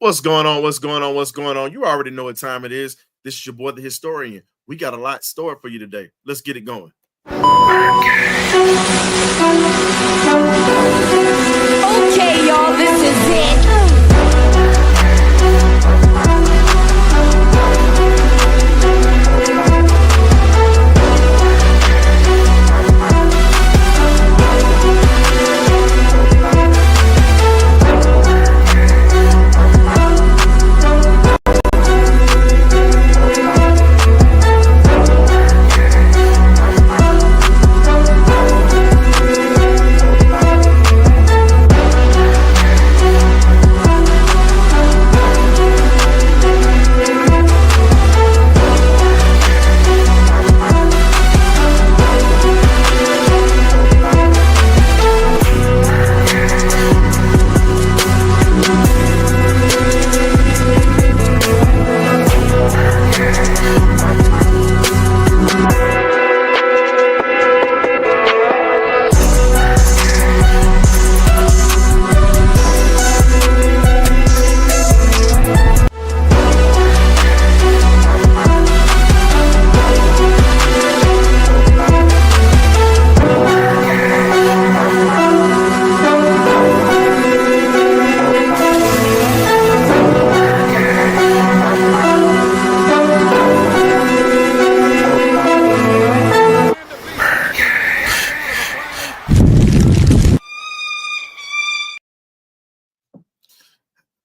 What's going on? What's going on? What's going on? You already know what time it is. This is your boy, the historian. We got a lot stored for you today. Let's get it going. Okay, y'all, this is it.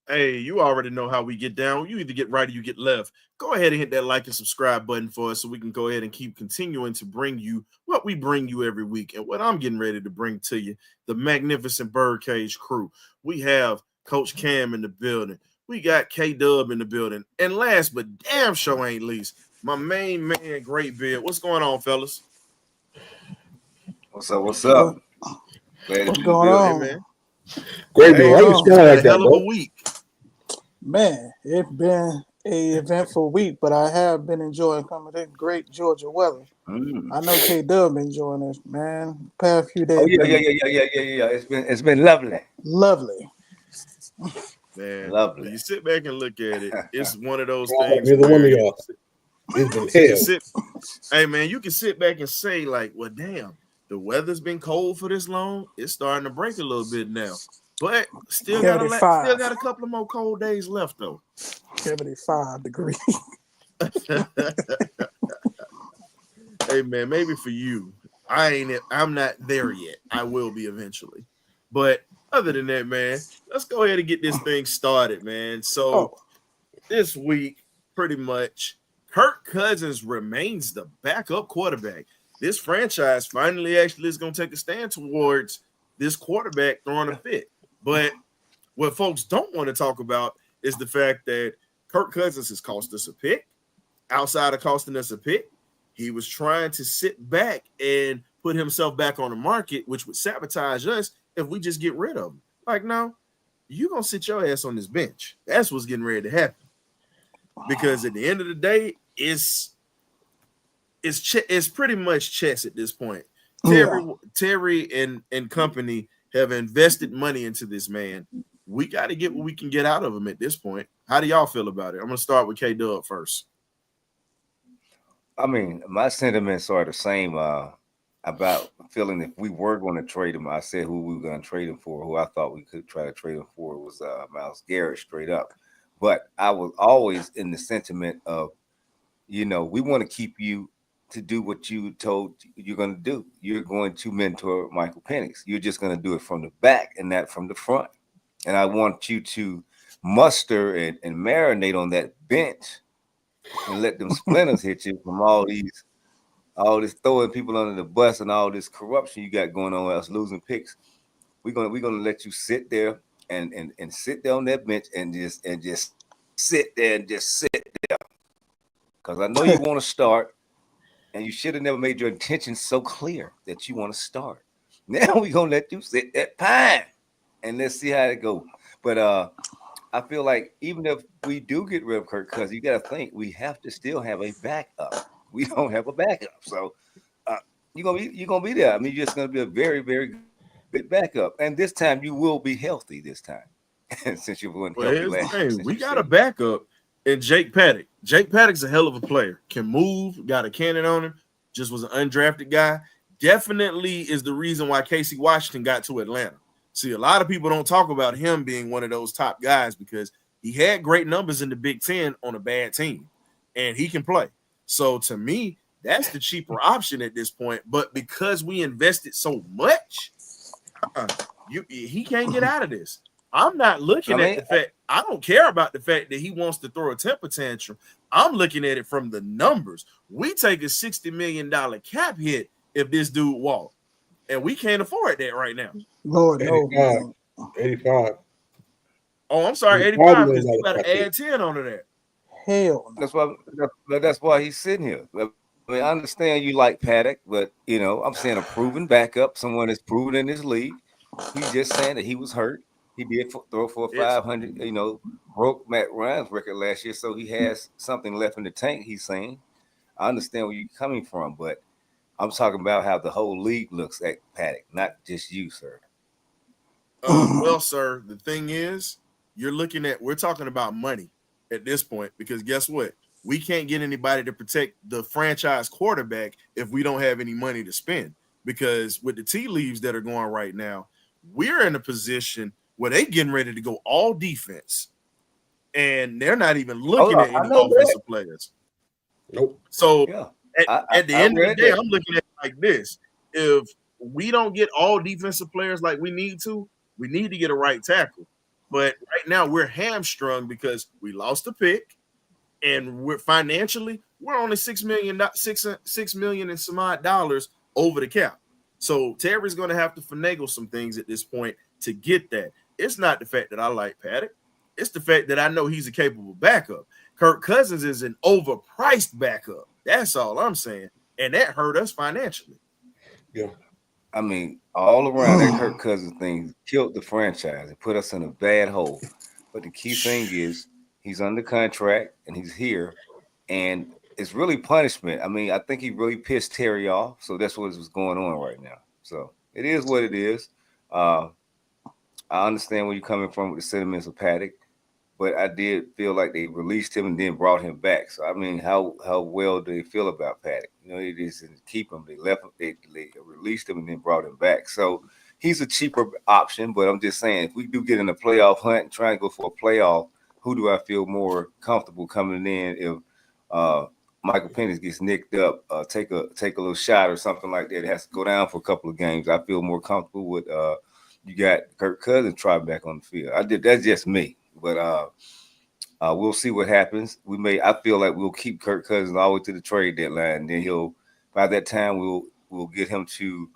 Hey, you already know how we get down. You either get right or you get left. Go ahead and hit that like and subscribe button for us so we can go ahead and keep continuing to bring you what we bring you every week. And what I'm getting ready to bring to you, the magnificent BirdCage crew. We have Coach Cam in the building. We got K-Dub in the building. And last but damn sure ain't least, my main man, Great Beard. What's going on, fellas? What's up? What's up? What's going on? Hey, man. Great man, why you smiling like that, hell of bro? a week. Man, it's been a eventful week, but I have been enjoying coming in great Georgia weather. I know K-Dub been enjoying this, man. Past few days. Oh yeah. It's been lovely. Lovely. Man, Lovely. when you sit back and look at it, it's one of those Like things. neither one of where y'all. It's been you can hell. hey man, you can sit back and say, like, well, damn, the weather's been cold for this long. It's starting to break a little bit now. But still got a couple of more cold days left though. 75 degrees. Hey man, maybe for you, I'm not there yet. I will be eventually. But other than that, man, let's go ahead and get this thing started, man. So this week, pretty much, Kirk Cousins remains the backup quarterback. This franchise finally actually is going to take a stand towards this quarterback throwing a fit. But what folks don't want to talk about is the fact that Kirk Cousins has cost us a pick. Outside of costing us a pick, he was trying to sit back and put himself back on the market, which would sabotage us if we just get rid of him. Like, no, you're going to sit your ass on this bench. That's what's getting ready to happen. Because at the end of the day, it's pretty much chess at this point. Terry and company have invested money into this man. We got to get what we can get out of him at this point. How do y'all feel about it? I'm going to start with K-Dub first. I mean, my sentiments are the same about feeling if we were going to trade him. I said who we were going to trade him for. Who I thought we could try to trade him for was Myles Garrett straight up. But I was always in the sentiment of, we want to keep you to do what you told you're going to do. You're going to mentor Michael Penix. You're just going to do it from the back and not from the front. And I want you to muster and marinate on that bench and let them splinters hit you from all this throwing people under the bus and all this corruption you got going on with us losing picks. We're gonna let you sit there and sit there on that bench and just sit there and just sit there. Because I know you want to start, and you should have never made your intention so clear that you want to start. Now we're gonna let you sit that pine and let's see how it goes. But I feel like even if we do get rid of Kirk Cousins, you got to think we have to still have a backup. We don't have a backup, so you're gonna be there. I mean, you're just gonna be a very, very good backup, and this time you will be healthy. This time, since you weren't Well, healthy here's the last year. thing: Since we you got a said backup in Jake Paddock. Jake Paddock's a hell of a player. Can move. Got a cannon on him. Just was an undrafted guy. Definitely is the reason why Casey Washington got to Atlanta. See, a lot of people don't talk about him being one of those top guys because he had great numbers in the Big Ten on a bad team, and he can play. So to me, that's the cheaper option at this point. But because we invested so much, he can't get out of this. I'm not looking at the fact. I don't care about the fact that he wants to throw a temper tantrum. I'm looking at it from the numbers. We take a $60 million cap hit if this dude walk, and we can't afford that right now. Lord, no. 85. Oh, I'm sorry, 85 because you got to add 10 onto that. Hell no. that's why he's sitting here. I mean, I understand you like Paddock, but I'm saying a proven backup, someone that's proven in this league. He's just saying that he was hurt. He did throw for 500, broke Matt Ryan's record last year, so he has something left in the tank, he's saying. I understand where you're coming from, but I'm talking about how the whole league looks at Paddock, not just you, sir. Well, sir, the thing is, we're talking about money at this point because guess what? We can't get anybody to protect the franchise quarterback if we don't have any money to spend. Because with the tea leaves that are going right now, we're in a position where they're getting ready to go all defense, and they're not even looking at any offensive players. Nope. So at the end of the day, I'm looking at it like this: if we don't get all defensive players like we need to get a right tackle. But right now we're hamstrung because we lost a pick, and we're only $6 million and some odd dollars over the cap. So Terry's going to have to finagle some things at this point to get that. It's not the fact that I like Paddock. It's the fact that I know he's a capable backup. Kirk Cousins is an overpriced backup. That's all I'm saying. And that hurt us financially. Yeah. I mean, all around that Kirk Cousins thing killed the franchise and put us in a bad hole. But the key thing is he's under contract and he's here. And it's really punishment. I mean, I think he really pissed Terry off. So that's what's going on right now. So it is what it is. I understand where you're coming from with the sentiments of Paddock, but I did feel like they released him and then brought him back. So I mean, how well do they feel about Paddock? They just didn't keep him. They left him. They released him and then brought him back. So he's a cheaper option. But I'm just saying, if we do get in a playoff hunt and try and go for a playoff, who do I feel more comfortable coming in if Michael Penix gets nicked up, take a little shot or something like that? It has to go down for a couple of games. I feel more comfortable with you got Kirk Cousins trotting back on the field. That's just me. But we'll see what happens. I feel like we'll keep Kirk Cousins all the way to the trade deadline. And then by that time we'll get him to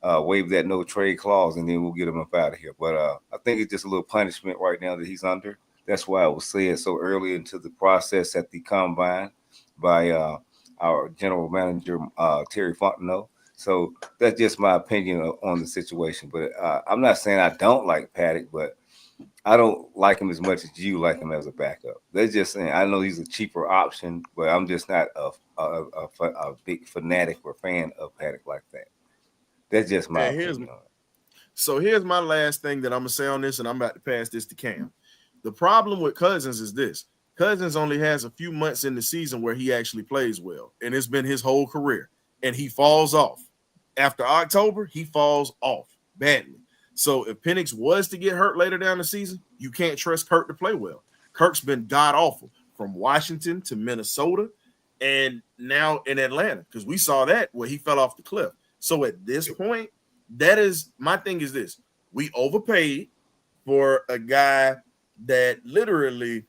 waive that no trade clause, and then we'll get him up out of here. But I think it's just a little punishment right now that he's under. That's why I was saying so early into the process at the combine by our general manager Terry Fontenot. So that's just my opinion on the situation. But I'm not saying I don't like Paddock, but I don't like him as much as you like him as a backup. That's just saying. I know he's a cheaper option, but I'm just not a big fanatic or fan of Paddock like that. That's just my opinion on it. So here's my last thing that I'm going to say on this, and I'm about to pass this to Cam. The problem with Cousins is this. Cousins only has a few months in the season where he actually plays well, and it's been his whole career, and he falls off. After October, he falls off badly. So if Penix was to get hurt later down the season, you can't trust Kirk to play well. Kirk's been god-awful from Washington to Minnesota and now in Atlanta because we saw that where he fell off the cliff. So at this point, my thing is this. We overpaid for a guy that literally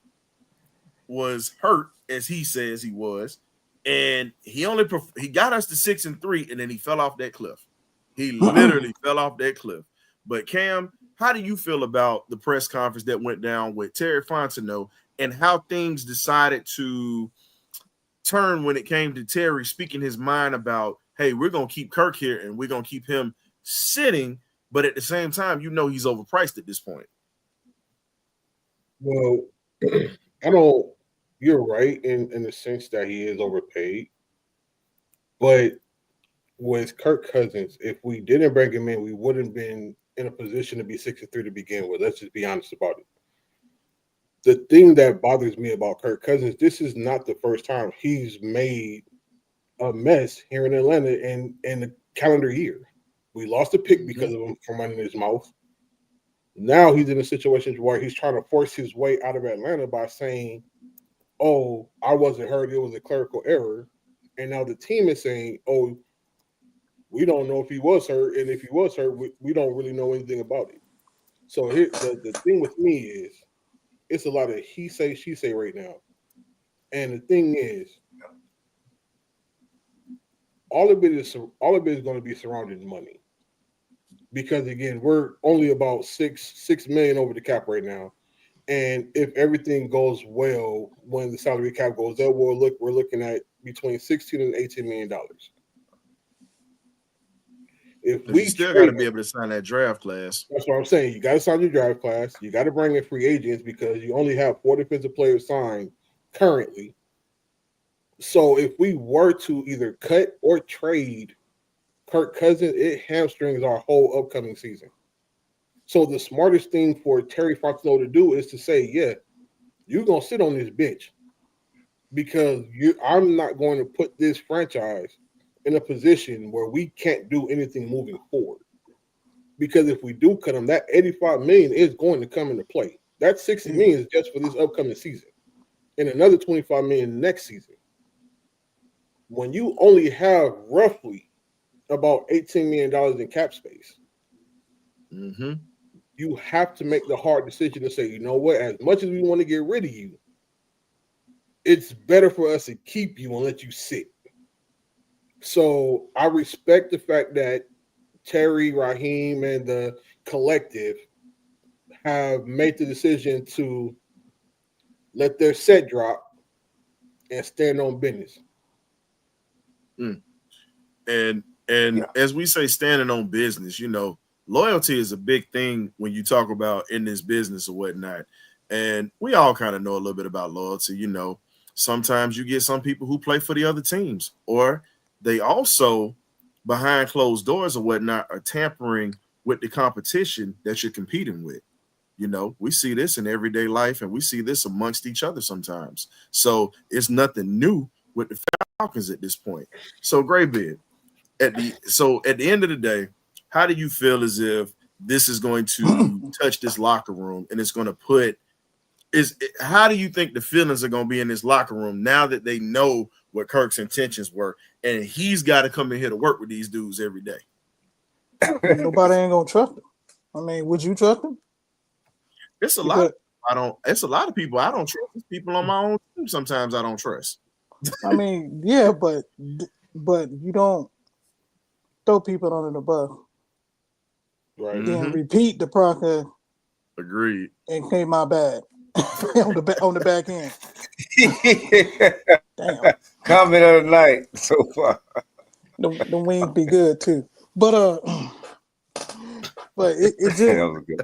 was hurt, as he says he was, and he got us to 6-3, and then he fell off that cliff. He literally fell off that cliff. But Cam, how do you feel about the press conference that went down with Terry Fontenot and how things decided to turn when it came to Terry speaking his mind about, hey, we're going to keep Kirk here and we're going to keep him sitting, but at the same time, he's overpriced at this point? Well, you're right in the sense that he is overpaid. But with Kirk Cousins, if we didn't bring him in, we wouldn't been in a position to be 6-3 to begin with. Let's just be honest about it. the thing that bothers me about Kirk Cousins, this is not the first time he's made a mess here in Atlanta in the calendar year. We lost a pick because of him from running his mouth. Now he's in a situation where he's trying to force his way out of Atlanta by saying, "Oh, I wasn't hurt. It was a clerical error." And now the team is saying, "Oh, we don't know if he was hurt. And if he was hurt, we don't really know anything about it." So here, the thing with me is, it's a lot of he say, she say right now. And the thing is, all of it is going to be surrounded in money. Because again, we're only about six million over the cap right now. And if everything goes well, when the salary cap goes up, we're looking at between $16 and $18 million. If we you still got to be able to sign that draft class. That's what I'm saying. You got to sign your draft class. You got to bring in free agents because you only have 4 defensive players signed currently. So if we were to either cut or trade Kirk Cousins, it hamstrings our whole upcoming season. So the smartest thing for Terry Fontenot to do is to say, yeah, you're going to sit on this bench because I'm not going to put this franchise in a position where we can't do anything moving forward. Because if we do cut him, that $85 million is going to come into play. That $60 million is just for this upcoming season, and another $25 million next season. When you only have roughly about $18 million in cap space, you have to make the hard decision to say, you know what? As much as we want to get rid of you, it's better for us to keep you and let you sit. So I respect the fact that Terry, Raheem, and the collective have made the decision to let their set drop and stand on business. And as we say, standing on business, loyalty is a big thing when you talk about in this business or whatnot. And we all kind of know a little bit about loyalty. Sometimes you get some people who play for the other teams, or they also, behind closed doors or whatnot, are tampering with the competition that you're competing with. We see this in everyday life, and we see this amongst each other sometimes. So it's nothing new with the Falcons at this point. So, Graybeard, at the end of the day, how do you feel as if this is going to touch this locker room and it's going to how do you think the feelings are going to be in this locker room now that they know what Kirk's intentions were, and he's got to come in here to work with these dudes every day? Nobody ain't gonna trust him. I mean, would you trust him? It's a lot of people I don't trust. There's people on my own team sometimes I don't trust. I mean, yeah, but you don't throw people under the bus, right? Then repeat the process. Agreed. And came my bad on the back end. Damn. Comment of the night so far. The wings be good too, but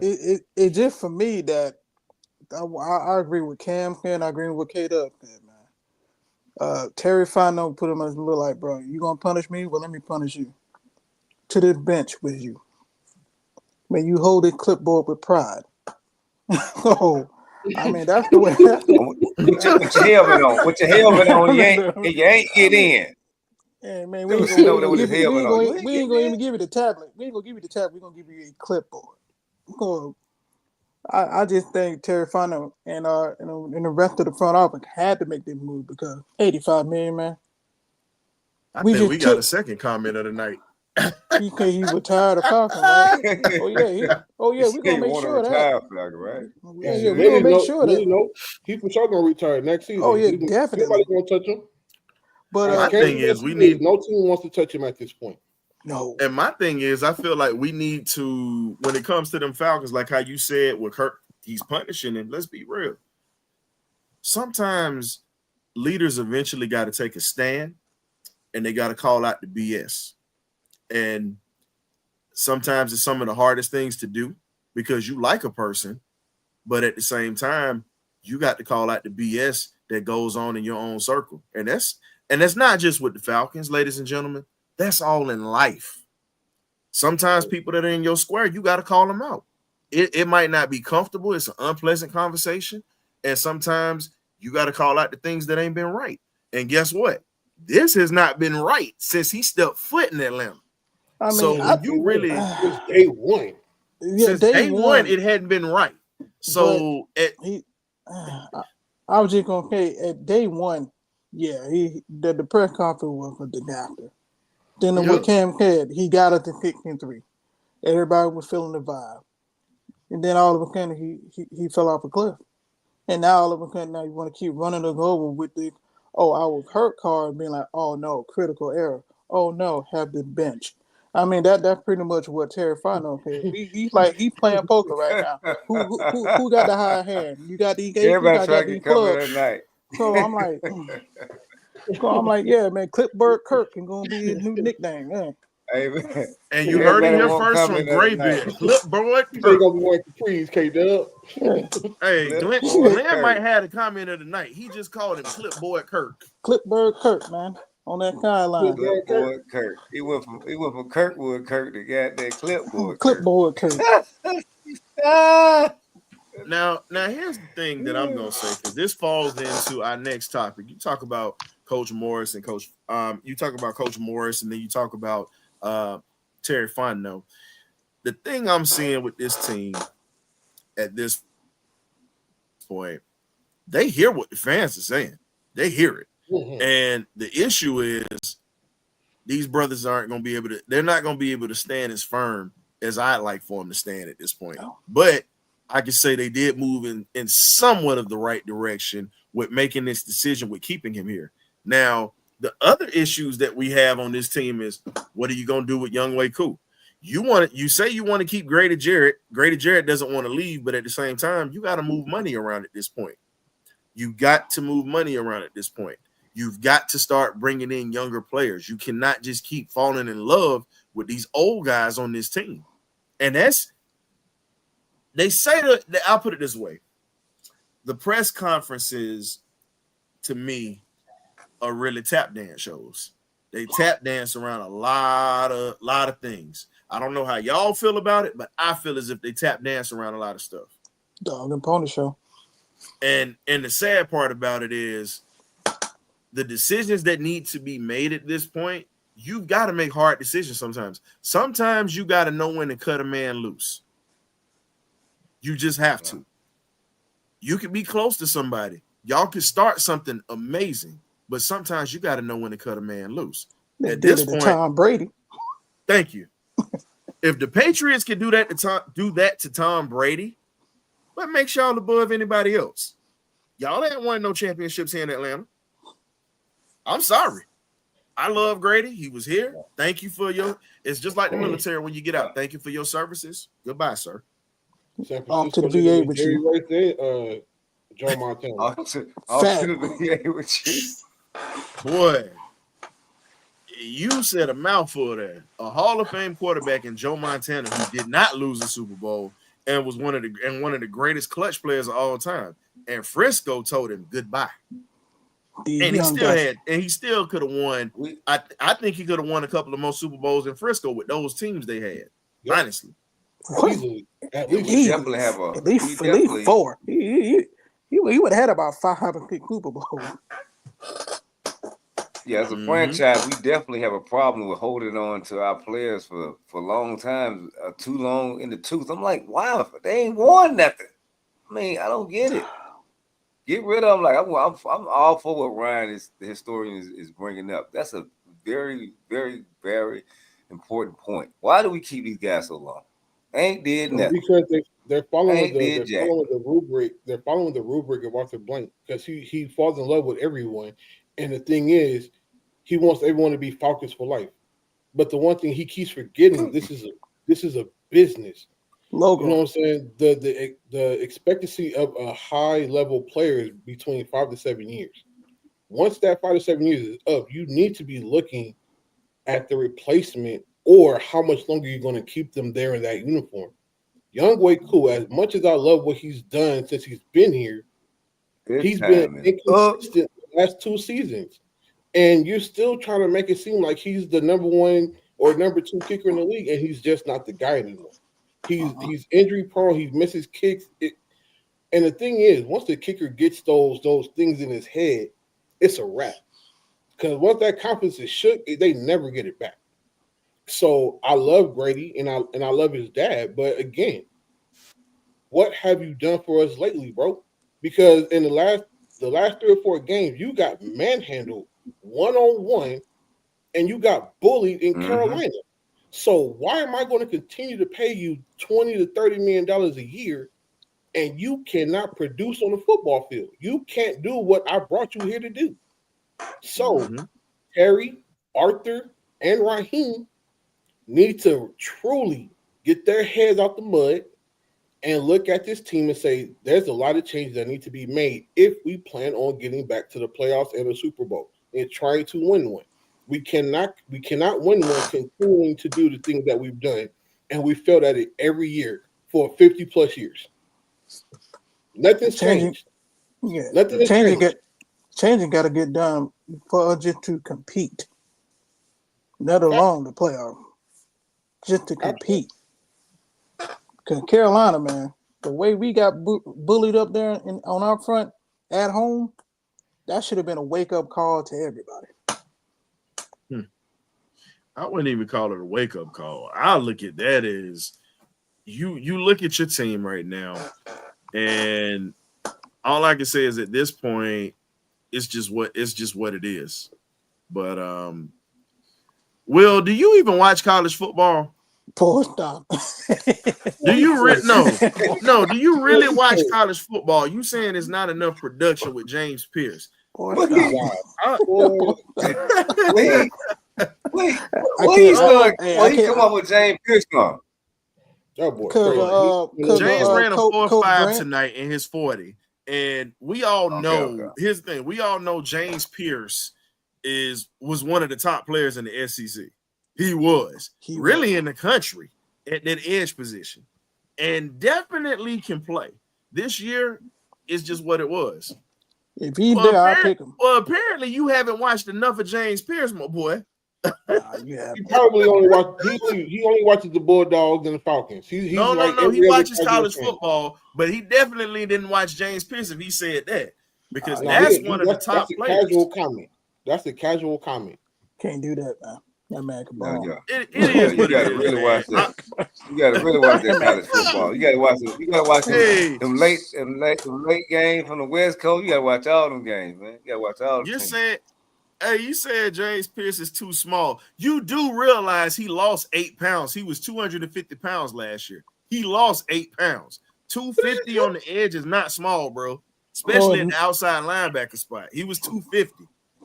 it just for me that I agree with Cam and I agree with K-Dub, man. Terry Fontenot put him as a little like, bro, you gonna punish me? Well, let me punish you. To this bench with you. Man, you hold it clipboard with pride. Oh, I mean that's the way. Put your helmet on. Put your helmet on. You ain't get in. Yeah, man, we ain't gonna even give you the tablet. We ain't gonna give you the tablet. We're gonna give you a clipboard. I just think Terry Fontenot and the rest of the front office had to make this move because $85 million, man. I think we got a second comment of the night. He retired the Falcon, right? We're gonna make sure of that. Falcon, right? Yeah, we're gonna make sure that. He for sure gonna retire next season. Oh yeah, definitely. Nobody's gonna touch him. But my thing is, no team wants to touch him at this point. No. And my thing is, I feel like we need to, when it comes to them Falcons, like how you said with Kirk, he's punishing him. Let's be real. Sometimes leaders eventually got to take a stand, and they got to call out the BS. And sometimes it's some of the hardest things to do because you like a person, but at the same time, you got to call out the BS that goes on in your own circle. And that's not just with the Falcons, ladies and gentlemen. That's all in life. Sometimes people that are in your square, you got to call them out. It might not be comfortable. It's an unpleasant conversation, And sometimes you got to call out the things that ain't been right. And guess what? This has not been right since he stepped foot in Atlanta. I mean, So when you really Since day one. yeah, since day one, it hadn't been right. So I was just gonna say at day one, yeah, the press conference was a disaster. Then what Cam said, he got it to 16-3. Everybody was feeling the vibe, and then all of a sudden he fell off a cliff. And now all of a sudden now you want to keep running us over with the I was hurt card being like, oh no, critical error. Oh no, have the bench. I mean that's pretty much what Terry Fontenot said. He's playing poker right now. Who got the higher hand? You got the aces, Everybody I try got to the get covered clubs. at night. So I'm like, yeah, man, Clipboard Kirk is gonna be his new nickname, man. Hey, man. And you heard it here first from Gray Graybeard. Clipboard You Kirk. gonna be wearing capris, K-Dub. Hey, Glenn might have the comment of the night. He just called him Clipboard Kirk. Clipboard Kirk, man, on that sideline. Clipboard Kirk. He went from Kirkwood Kirk to goddamn Clipboard Kirk. Clipboard Kirk. Now here's the thing that I'm gonna say, because this falls into our next topic. You talk about Coach Morris and you talk about Coach Morris, and then you talk about Terry Fontenot. The thing I'm seeing with this team at this point, they hear what the fans are saying. They hear it. Mm-hmm. And the issue is these brothers aren't going to be able to, they're not going to be able to stand as firm as I'd like for them to stand at this point. Oh. But I can say they did move in somewhat of the right direction with making this decision with keeping him here. Now, the other issues that we have on this team is, what are you going to do with Younghoe Koo? You say you want to keep Grady Jarrett. Grady Jarrett doesn't want to leave, but at the same time, you got to move money around at this point. You got to move money around at this point. You've got to start bringing in younger players. You cannot just keep falling in love with these old guys on this team. And they say that, I'll put it this way. The press conferences, to me, are really tap dance shows. They tap dance around a lot of things. I don't know how y'all feel about it, but I feel as if they tap dance around a lot of stuff. Dog and pony show. And the sad part about it is the decisions that need to be made at this point, you've got to make hard decisions sometimes. Sometimes you got to know when to cut a man loose. You just have to. You could be close to somebody. Y'all could start something amazing, but sometimes you got to know when to cut a man loose. They at this point, Tom Brady. Thank you. If the Patriots can do that to Tom Brady, what makes y'all above anybody else? Y'all ain't won no championships here in Atlanta. I'm sorry. I love Grady. He was here. Thank you for it's just like the military when you get out. Thank you for your services. Goodbye, sir. Off to the VA with you. Right there, Joe Montana. Off to the VA with you. Boy, you said a mouthful there. A Hall of Fame quarterback in Joe Montana who did not lose a Super Bowl and was one of the greatest clutch players of all time. And Frisco told him goodbye. And he still could have won. I think he could have won a couple of more Super Bowls in Frisco with those teams they had. Yep. Honestly. Easily. We definitely have at least 4. He would have had about 500 Super Bowls. Yeah, as a franchise, we definitely have a problem with holding on to our players for a long time, too long in the tooth. I'm like, wow, they ain't won nothing. I mean, I don't get it. Get rid of them. Like I'm all for what Ryan, the historian, is bringing up. That's a very, very, very important point. Why do we keep these guys so long? Ain't did nothing. Because they're following the rubric. They're following the rubric of Arthur Blank because he falls in love with everyone. And the thing is, he wants everyone to be Falcons for life. But the one thing he keeps forgetting, this is a business. Logo. You know what I'm saying? The expectancy of a high level player is between 5 to 7 years. Once that 5 to 7 years is up, you need to be looking at the replacement or how much longer you're going to keep them there in that uniform. Younghoe Koo, as much as I love what he's done since he's been here, he's been inconsistent the last 2 seasons. And you're still trying to make it seem like he's the number 1 or number 2 kicker in the league, and he's just not the guy anymore. He's injury prone. He misses kicks. And the thing is, once the kicker gets those things in his head, it's a wrap. Because once that confidence is shook, they never get it back. So I love Grady and I love his dad, but again, what have you done for us lately, bro? Because in the last 3 or 4 games, you got manhandled 1-on-1, and you got bullied in Carolina. So why am I going to continue to pay you $20 to $30 million a year, and you cannot produce on the football field? You can't do what I brought you here to do. So Terry, Arthur, and Raheem need to truly get their heads out the mud and look at this team and say, there's a lot of changes that need to be made if we plan on getting back to the playoffs and the Super Bowl and trying to win one. We cannot win one continuing to do the things that we've done, and we failed at it every year for 50 plus years. Nothing's changed. Yeah, Nothing has changed. Changing got to get done for us just to compete, let alone the playoff. Just to compete. Because Carolina, man, the way we got bullied up there on our front at home, that should have been a wake-up call to everybody. I wouldn't even call it a wake-up call. I look at that as you look at your team right now, and all I can say is at this point, it's just what it is. But Will, do you even watch college football? Poor stop. Do you no? Do you really watch college football? You saying it's not enough production with James Pierce? Poor Look stop. Wait, he come up with James Pierce on. Oh boy, James ran a 4.5 Grant tonight in his 40, and we all know here's the thing: we all know James Pierce was one of the top players in the SEC. He was really in the country at that edge position, and definitely can play. This year is just what it was. If he's there, I'll pick him. Well, apparently you haven't watched enough of James Pierce, my boy. He probably only watches the Bulldogs and the Falcons. No. He watches college football, but he definitely didn't watch James Pierce if he said that, because that's one of the top players. That's a casual comment. Can't do that, man. That man can ball. It is. You gotta really watch that. You gotta really watch that college football. You gotta watch it. You gotta watch them late games from the West Coast. You gotta watch all them games, man. You gotta watch all them. You said James Pierce is too small. You do realize he lost 8 pounds. He was 250 pounds last year. He lost 8 pounds. 250 on the edge is not small, bro. Especially in the outside linebacker spot. He was 250.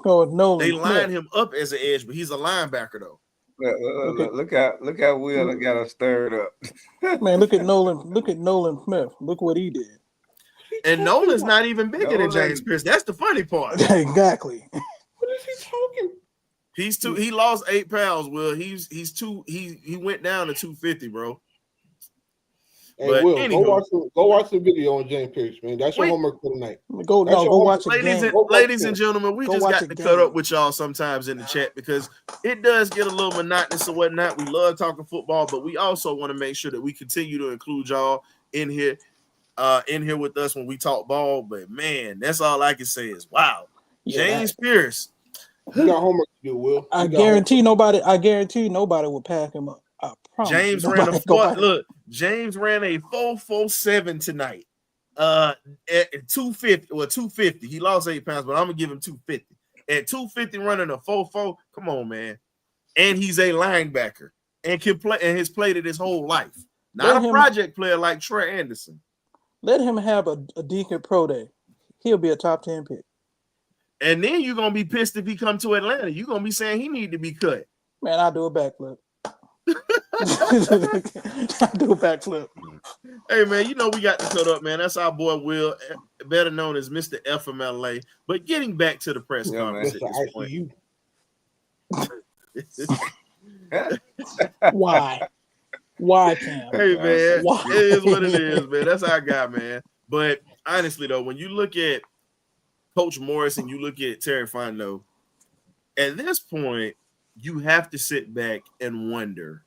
They line him up as an edge, but he's a linebacker though. Look how Will got us stirred up. Man, look at Nolan. Look at Nolan Smith. Look what he did. And Nolan's not even bigger than James Pierce. That's the funny part. Exactly. What is he talking? He lost 8 pounds. Will he went down to 250, bro. Hey, Will, go watch the video on James Pierce, man. That's your homework for tonight. Go watch it. Ladies and gentlemen, we just got to cut up with y'all sometimes in the chat because it does get a little monotonous and whatnot. We love talking football, but we also want to make sure that we continue to include y'all in here with us when we talk ball. But man, that's all I can say is wow. James Pierce. You got homework to do, Will. I guarantee nobody will pack him up. James ran a 4.47 tonight. At 250. Well, 250. He lost 8 pounds, but I'm gonna give him 250. At 250 running a 4.4. Come on, man. And he's a linebacker and can play and has played it his whole life. Not a project player like Trey Anderson. Let him have a decent pro day. He'll be a top 10 pick. And then you're gonna be pissed if he come to Atlanta. You're gonna be saying he need to be cut. Man, I'll do a backflip. Hey man, you know we got to cut up, man. That's our boy Will, better known as Mr. FMLA. But getting back to the press conference at this point. Why, Cam? Hey man, it is what it is, man. That's our guy, man. But honestly though, when you look at Coach Morris and you look at Terry Fontenot, at this point, you have to sit back and wonder.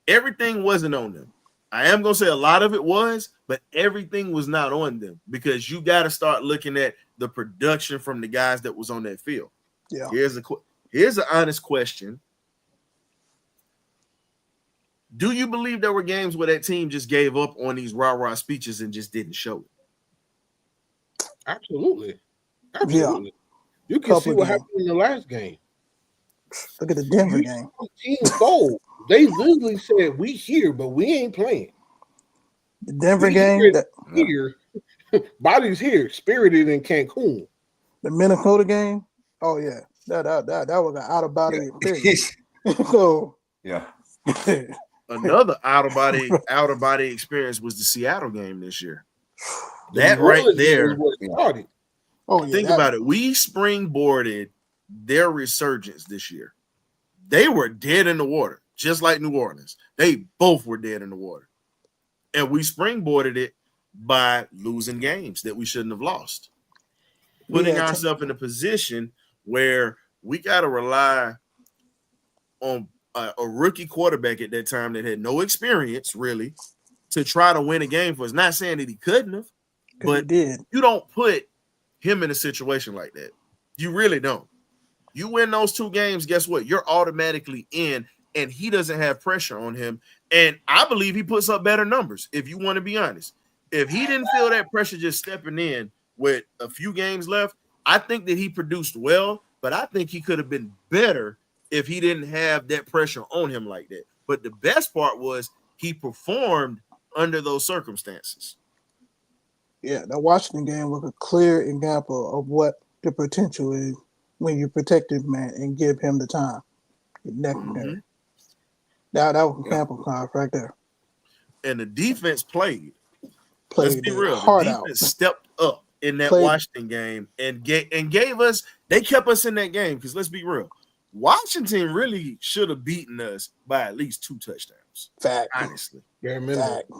Everything wasn't on them. I am going to say a lot of it was, but everything was not on them because you got to start looking at the production from the guys that was on that field. Yeah. Here's an honest question. Do you believe there were games where that team just gave up on these rah-rah speeches and just didn't show it? Absolutely. Yeah. You can see what happened in the last game. Look at the Denver game. Team fold. They literally said, "We here, but we ain't playing." The Denver game, here, body's here, spirited in Cancun. The Minnesota game. Oh yeah, that was an out of body experience. So yeah. Another out of body experience was the Seattle game this year. That right there. Oh yeah. Think about it. We springboarded their resurgence this year. They were dead in the water, just like New Orleans. They both were dead in the water. And we springboarded it by losing games that we shouldn't have lost. Putting ourselves in a position where we got to rely on a rookie quarterback at that time that had no experience, really, to try to win a game for us. Not saying that he couldn't have, but you don't put him in a situation like that. You really don't. You win those 2 games, guess what? You're automatically in, and he doesn't have pressure on him. And I believe he puts up better numbers, if you want to be honest. If he didn't feel that pressure just stepping in with a few games left, I think that he produced well, but I think he could have been better if he didn't have that pressure on him like that. But the best part was he performed under those circumstances. Yeah, that Washington game was a clear example of what the potential is when you protect him, man, and give him the time. Mm-hmm. That was a sample card right there. And the defense played. Let's be real. The defense stepped up in that Washington game and gave us. They kept us in that game because let's be real. Washington really should have beaten us by at least 2 touchdowns. Fact. Honestly. Fact.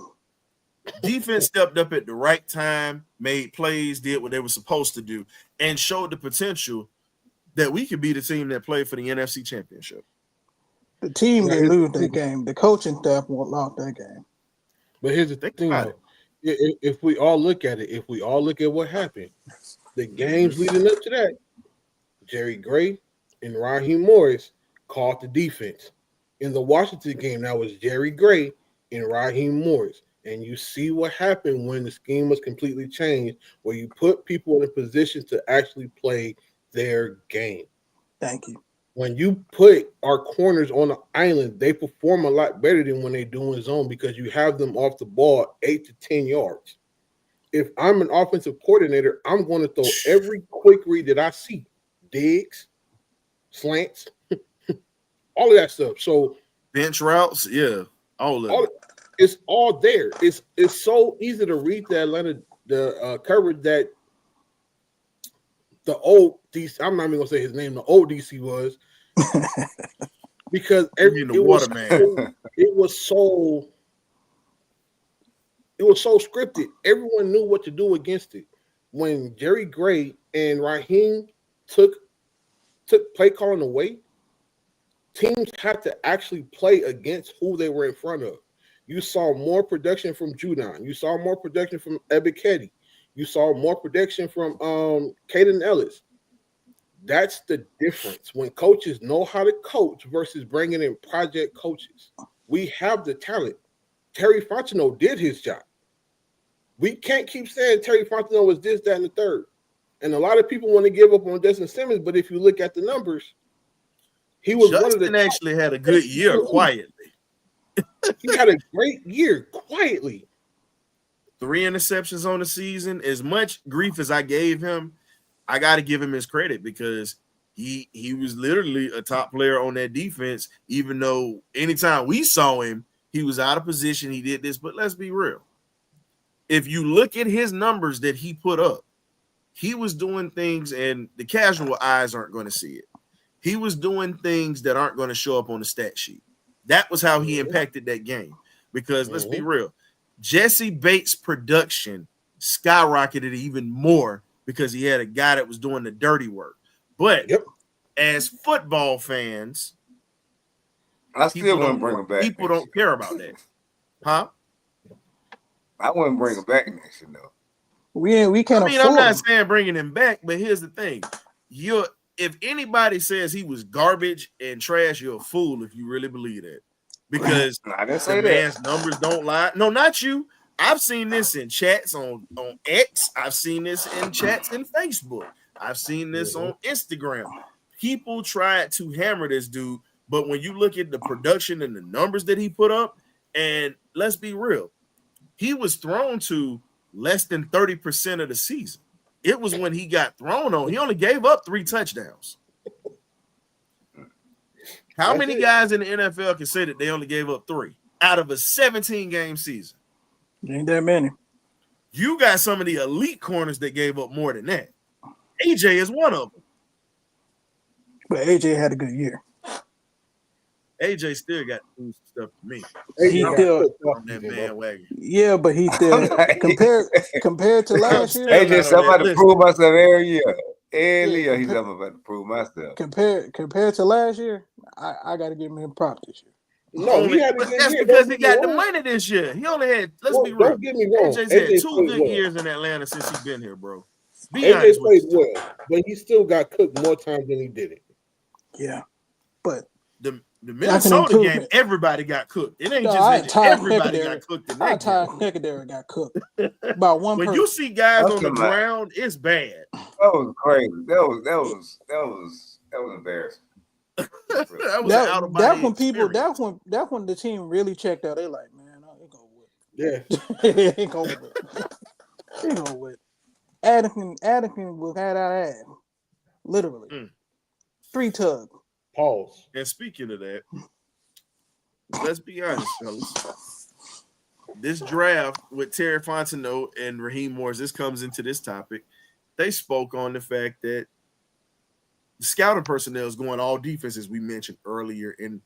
Defense stepped up at the right time, made plays, did what they were supposed to do, and showed the potential that we could be the team that played for the NFC Championship. The team didn't lose that game. The coaching staff lost that game. But here's the thing, though. If we all look at it, if we all look at what happened, the games leading up to that, Jerry Gray and Raheem Morris called the defense. In the Washington game, that was Jerry Gray and Raheem Morris. And you see what happened when the scheme was completely changed, where you put people in a position to actually play their game. Thank you. When you put our corners on the island, they perform a lot better than when they do in zone because you have them off the ball 8 to 10 yards. If I'm an offensive coordinator, I'm going to throw every quick read that I see. Digs, slants, all of that stuff. So bench routes, yeah, all of it. It's all there. It's so easy to read the coverage that the old DC, I'm not even gonna say his name, the old DC was because it was so scripted. Everyone knew what to do against it. When Jerry Gray and Raheem took play calling away, teams had to actually play against who they were in front of. You saw more production from Judon. You saw more production from Ebiketie. You saw more production from Caden Ellis. That's the difference. When coaches know how to coach versus bringing in project coaches. We have the talent. Terry Fontenot did his job. We can't keep saying Terry Fontenot was this, that, and the third. And a lot of people want to give up on Justin Simmons, but if you look at the numbers, he was Justin one of the actually had a good year quietly. He had a great year quietly. 3 interceptions on the season. As much grief as I gave him, I got to give him his credit because he was literally a top player on that defense, even though anytime we saw him, he was out of position. He did this, but let's be real. If you look at his numbers that he put up, he was doing things, and the casual eyes aren't going to see it. He was doing things that aren't going to show up on the stat sheet. That was how he impacted that game. Because let's be real, Jesse Bates' production skyrocketed even more because he had a guy that was doing the dirty work. But as football fans, I still want to bring him back. People don't care about that. Huh? I wouldn't bring him back next year, though. We can't I mean, afford I'm not him. saying bringing him back, but here's the thing: if anybody says he was garbage and trash, you're a fool if you really believe that. Because I didn't the say man's that. numbers don't lie. No, not you. I've seen this in chats on X. I've seen this in chats in Facebook. I've seen this on Instagram. People tried to hammer this dude, but when you look at the production and the numbers that he put up, and let's be real, he was thrown to less than 30% of the season. It was when he got thrown on. He only gave up 3 touchdowns. How many guys in the NFL can say that they only gave up 3 out of a 17-game season? Ain't that many. You got some of the elite corners that gave up more than that. AJ is one of them. But AJ had a good year. AJ still got to do some stuff to me. He still on that bandwagon. Yeah, but he still compared to last year. AJ, somebody to prove myself every year. Every year he's about to prove myself. Compared to last year, I got to give him props this year. No, that's because he got the money this year. He only had. Let's be real. Don't get me wrong. AJ's had 2 good years in Atlanta since he's been here, bro. AJ played well, but he still got cooked more times than he did it. Yeah, but the Minnesota game, everybody got cooked. It ain't just everybody got cooked. Hecadary got cooked. About one. When you see guys on the ground, it's bad. That was crazy. That was embarrassing. That's when people. That's when the team really checked out. They like, man, it go with. Yeah, it go with. It go with. Anakin was had our ass, literally. 3 tug. Pause. And speaking of that, let's be honest, fellas. This draft with Terry Fontenot and Raheem Morris, this comes into this topic. They spoke on the fact that the scouting personnel is going all defense, as we mentioned earlier in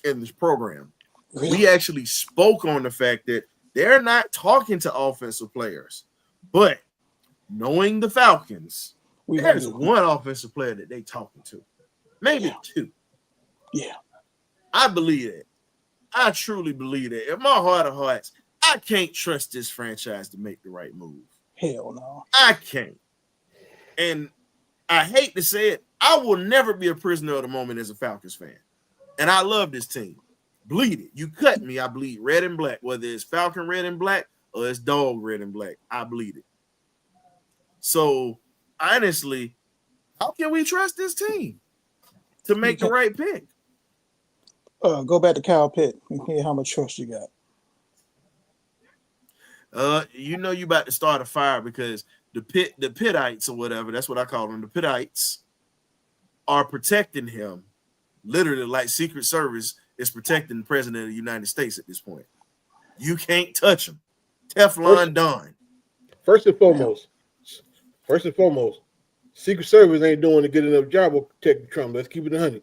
this program. We actually spoke on the fact that they're not talking to offensive players, but knowing the Falcons, there's one offensive player that they talking to, maybe 2. Yeah, I believe it. I truly believe it. In my heart of hearts, I can't trust this franchise to make the right move. Hell no, I can't. And I hate to say it, I will never be a prisoner of the moment as a Falcons fan. And I love this team. Bleed it. You cut me, I bleed red and black. Whether it's Falcon red and black or it's dog red and black, I bleed it. So, honestly, how can we trust this team to make the right pick? Go back to Kyle Pitt and hear how much trust you got. You know you about to start a fire because the Pittites or whatever, that's what I call them, the Pittites are protecting him, literally like Secret Service is protecting the President of the United States at this point. You can't touch him. Teflon Don. First and foremost, Secret Service ain't doing a good enough job of protecting Trump. Let's keep it 100.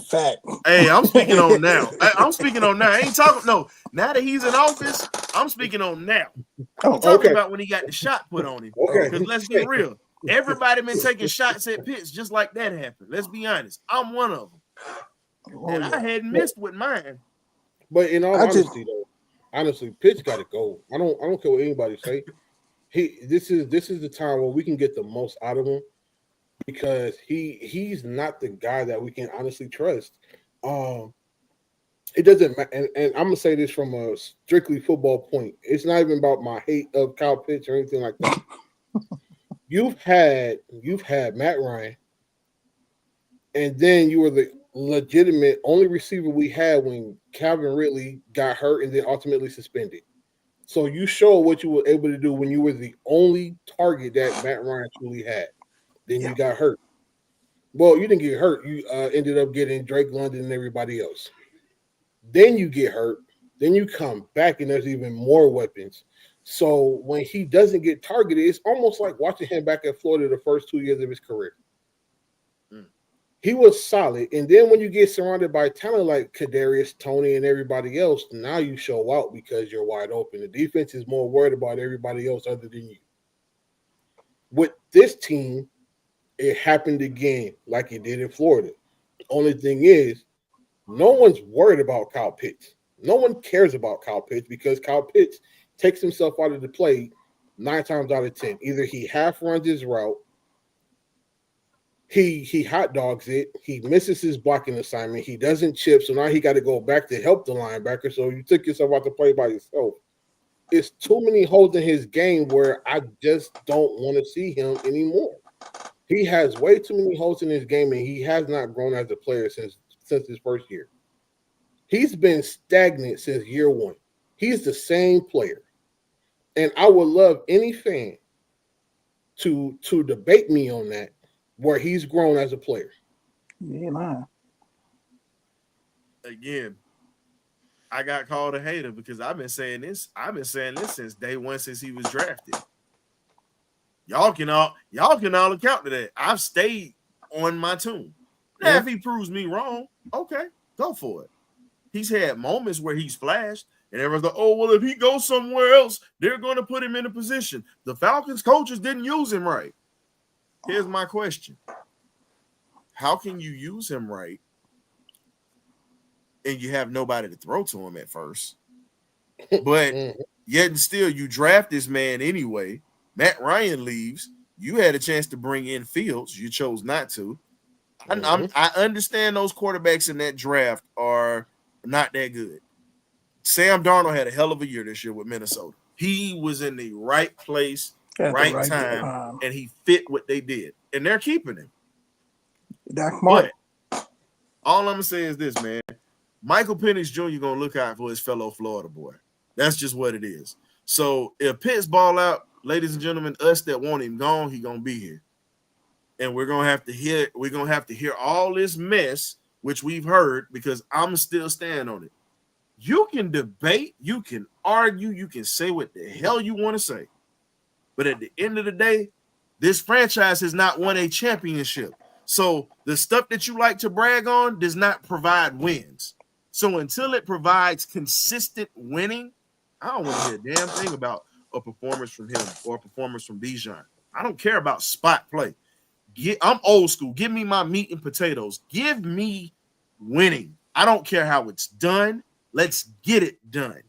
Fact. Hey, I'm speaking on now. I'm speaking on now. I ain't talking. No, now that he's in office, I'm speaking on now. I'm talking about when he got the shot put on him. Okay. Because let's get real. Everybody been taking shots at Pitts just like that happened. Let's be honest. I'm one of them. And I hadn't missed with mine. But in all honesty, Pitts got to go. I don't care what anybody say. This is the time where we can get the most out of him because he's not the guy that we can honestly trust. It doesn't matter, and I'm gonna say this from a strictly football point. It's not even about my hate of Kyle Pitts or anything like that. You've had Matt Ryan, and then you were the legitimate only receiver we had when Calvin Ridley got hurt and then ultimately suspended. So you show what you were able to do when you were the only target that Matt Ryan truly had. Then you got hurt. Well, you didn't get hurt. You ended up getting Drake London and everybody else. Then you get hurt. Then you come back and there's even more weapons. So when he doesn't get targeted, it's almost like watching him back at Florida the first 2 years of his career. He was solid. And then when you get surrounded by talent like Kadarius, Tony, and everybody else, now you show out because you're wide open. The defense is more worried about everybody else other than you. With this team, it happened again like it did in Florida. The only thing is, no one's worried about Kyle Pitts. No one cares about Kyle Pitts because Kyle Pitts takes himself out of the play 9 times out of 10. Either he half runs his route, he hot dogs it, he misses his blocking assignment, he doesn't chip, so now he got to go back to help the linebacker. So you took yourself out to play by yourself. It's too many holes in his game where I just don't want to see him anymore. He has way too many holes in his game, and he has not grown as a player since his first year. He's been stagnant since year one. He's the same player. And I would love any fan to debate me on that, where he's grown as a player. Yeah, man. Again, I got called a hater because I've been saying this since day one, since he was drafted. Y'all can all account to that. I've stayed on my tune. Now, if he proves me wrong, okay, go for it. He's had moments where he's flashed, and everyone's like, oh, well, if he goes somewhere else, they're going to put him in a position. The Falcons coaches didn't use him right. Here's my question. How can you use him right and you have nobody to throw to him at first? But yet and still, you draft this man anyway. Matt Ryan leaves. You had a chance to bring in Fields. You chose not to. I understand those quarterbacks in that draft are not that good. Sam Darnold had a hell of a year this year with Minnesota. He was in the right place, right time, and he fit what they did. And they're keeping him. That's smart. But all I'm going to say is this, man. Michael Penix Jr. going to look out for his fellow Florida boy. That's just what it is. So if Pitts ball out, ladies and gentlemen, us that want him gone, he going to be here. And we're going to have to hear all this mess, which we've heard, because I'm still standing on it. You can debate, you can argue, you can say what the hell you want to say. But at the end of the day, this franchise has not won a championship. So the stuff that you like to brag on does not provide wins. So until it provides consistent winning, I don't want to hear a damn thing about a performance from him or a performance from Bijan. I don't care about spot play. I'm old school. Give me my meat and potatoes. Give me winning. I don't care how it's done. Let's get it done.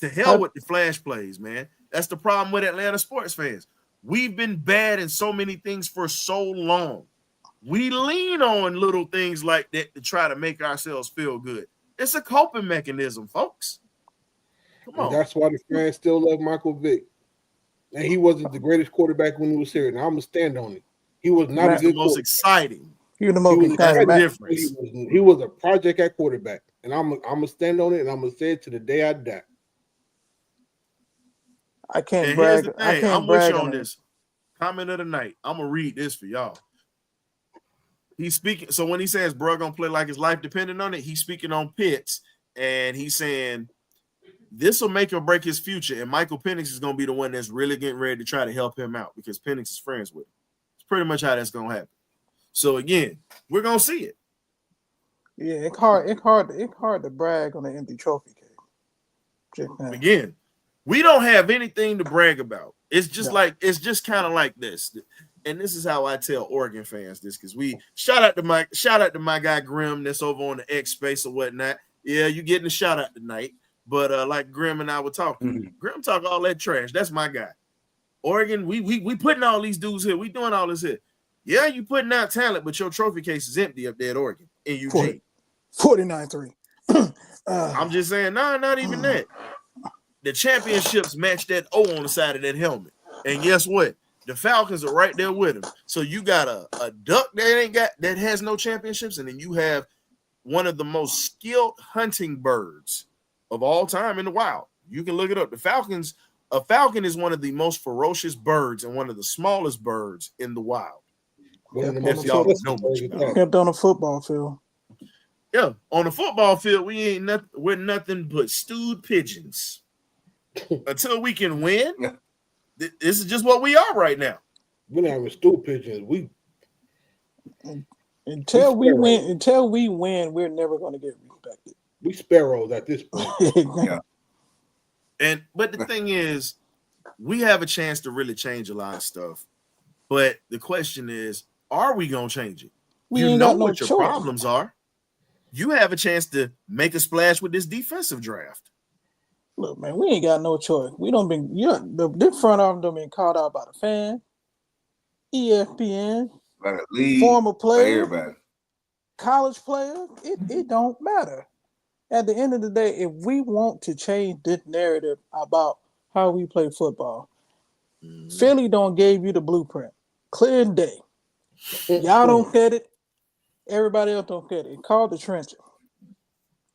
To hell with the flash plays, man. That's the problem with Atlanta sports fans. We've been bad in so many things for so long. We lean on little things like that to try to make ourselves feel good. It's a coping mechanism, folks. Come on. That's why the fans still love Michael Vick. And he wasn't the greatest quarterback when he was here. And I'm going to stand on it. He was not a good most exciting. He was the most exciting. Difference. He was a project at quarterback. And I'm going to stand on it, and I'm going to say it to the day I die. I can't brag. I can't brag on this. Comment of the night. I'm going to read this for y'all. He's speaking. So when he says bro going to play like his life depending on it, he's speaking on Pitts. And he's saying this will make or break his future. And Michael Penix is going to be the one that's really getting ready to try to help him out because Penix is friends with him. It's pretty much how that's going to happen. So again, we're going to see it. Yeah, it's hard to brag on an empty trophy case. Again, we don't have anything to brag about. It's just kind of like this. And this is how I tell Oregon fans this, because we shout out to my guy Grim that's over on the X space or whatnot. Yeah, you getting a shout out tonight. But like Grim and I were talking, Grim talk all that trash. That's my guy. Oregon, we putting all these dudes here. We doing all this here. Yeah, you putting out talent, but your trophy case is empty up there at Oregon in Eugene. 49-3. I'm just saying, not even that. The championships match that O on the side of that helmet. And guess what? The Falcons are right there with them. So you got a duck that has no championships, and then you have one of the most skilled hunting birds of all time in the wild. You can look it up. A falcon is one of the most ferocious birds and one of the smallest birds in the wild. If y'all know much about it. Kept on a football field. Yeah, on the football field, we're nothing but stewed pigeons. Until we can win, this is just what we are right now. We're not even stewed pigeons. Until we win, we're never going to get respected. We sparrows at this point. Yeah. But the thing is, we have a chance to really change a lot of stuff. But the question is, are we going to change it? You know what your problems are. you have a chance to make a splash with this defensive draft. Look, man, we ain't got no choice. We don't been the front office don't been called out by the fan, ESPN, By the league, former by player, everybody. college player. It don't matter. At the end of the day, if we want to change this narrative about how we play football, Philly don't gave you the blueprint. Clear as day. Y'all don't get it. Everybody else don't get it. It's called the trenching.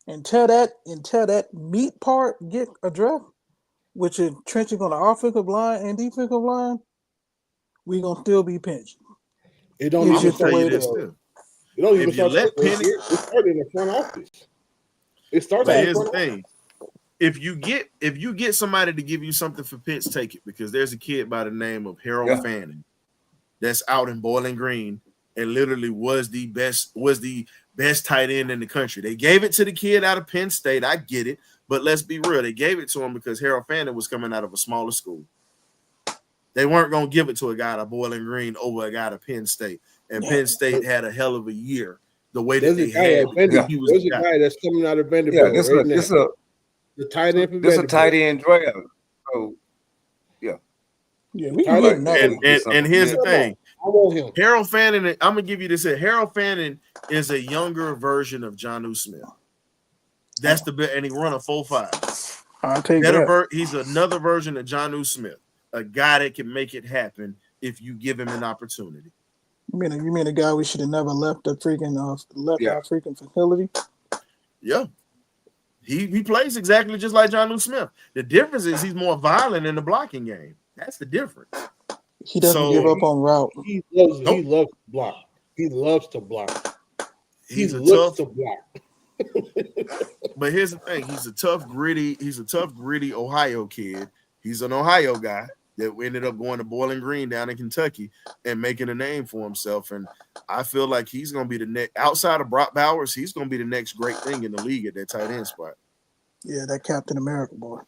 Until that meat part get addressed, which is trenching on the offensive line and defensive line, we gonna still be pinched. It don't It's even just the Tell way you it this is. too. It don't even If you start let right Penny, here. It started in the front office. It starts but in the here's the front office. thing: if you get somebody to give you something for Pitts, take it, because there's a kid by the name of Harold Fanning that's out in Bowling Green and literally was the best tight end in the country. They gave it to the kid out of Penn State. I get it, but let's be real. They gave it to him because Harold Fanning was coming out of a smaller school. They weren't going to give it to a guy out of Bowling Green over a guy out of Penn State. And Penn State had a hell of a year the way that There's they had. There's a guy that's coming out of Vanderbilt. This the tight end from this a Vanderbilt. tight end draft. So Yeah, we Tight can get end. another. And here's the thing. I want him. Harold Fanning, I'm going to give you this here. Harold Fanning is a younger version of Jonnu Smith. That's the bit, and he run a 4.5. I'll take that. He's another version of Jonnu Smith, a guy that can make it happen if you give him an opportunity. You mean a guy we should have never left our freaking facility? Yeah. He plays exactly just like Jonnu Smith. The difference is he's more violent in the blocking game. That's the difference. He doesn't give up on route. He loves to block. He loves to block. He loves to block. But here's the thing: he's a tough, gritty Ohio kid. He's an Ohio guy that ended up going to Bowling Green down in Kentucky and making a name for himself. And I feel like he's going to be the next, outside of Brock Bowers, he's going to be the next great thing in the league at that tight end spot. Yeah, that Captain America boy.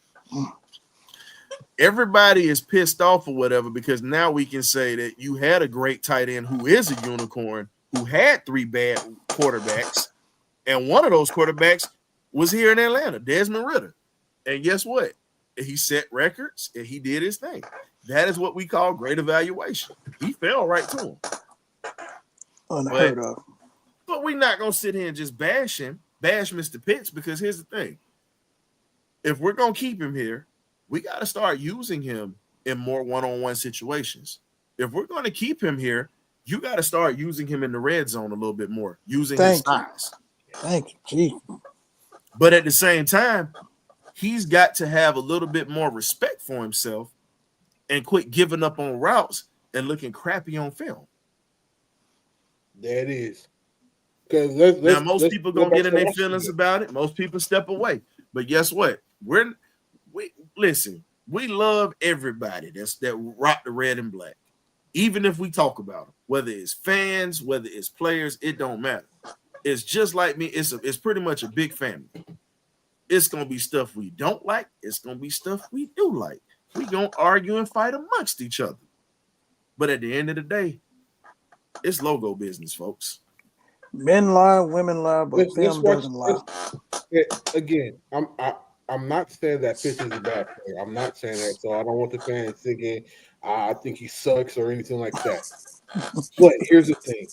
Everybody is pissed off or whatever because now we can say that you had a great tight end who is a unicorn, who had 3 bad quarterbacks, and one of those quarterbacks was here in Atlanta, Desmond Ridder. And guess what? He set records and he did his thing. That is what we call great evaluation. He fell right to him. Unheard of. But we're not going to sit here and just bash Mr. Pitts, because here's the thing. If we're going to keep him here, we got to start using him in more one-on-one situations. If we're going to keep him here, you got to start using him in the red zone a little bit more, using his size. Thank you. Gee. But at the same time, he's got to have a little bit more respect for himself and quit giving up on routes and looking crappy on film. There it is. Because now most people gonna get in their feelings about it. Most people step away. But guess what? We love everybody that rock the red and black. Even if we talk about them, whether it's fans, whether it's players, it don't matter. It's just like me. It's pretty much a big family. It's gonna be stuff we don't like. It's gonna be stuff we do like. We gonna argue and fight amongst each other. But at the end of the day, it's logo business, folks. Men lie, women lie, but film doesn't lie. Again, I'm not saying that Pitts is a bad player. I'm not saying that, so I don't want the fans thinking I think he sucks or anything like that. But here's the thing,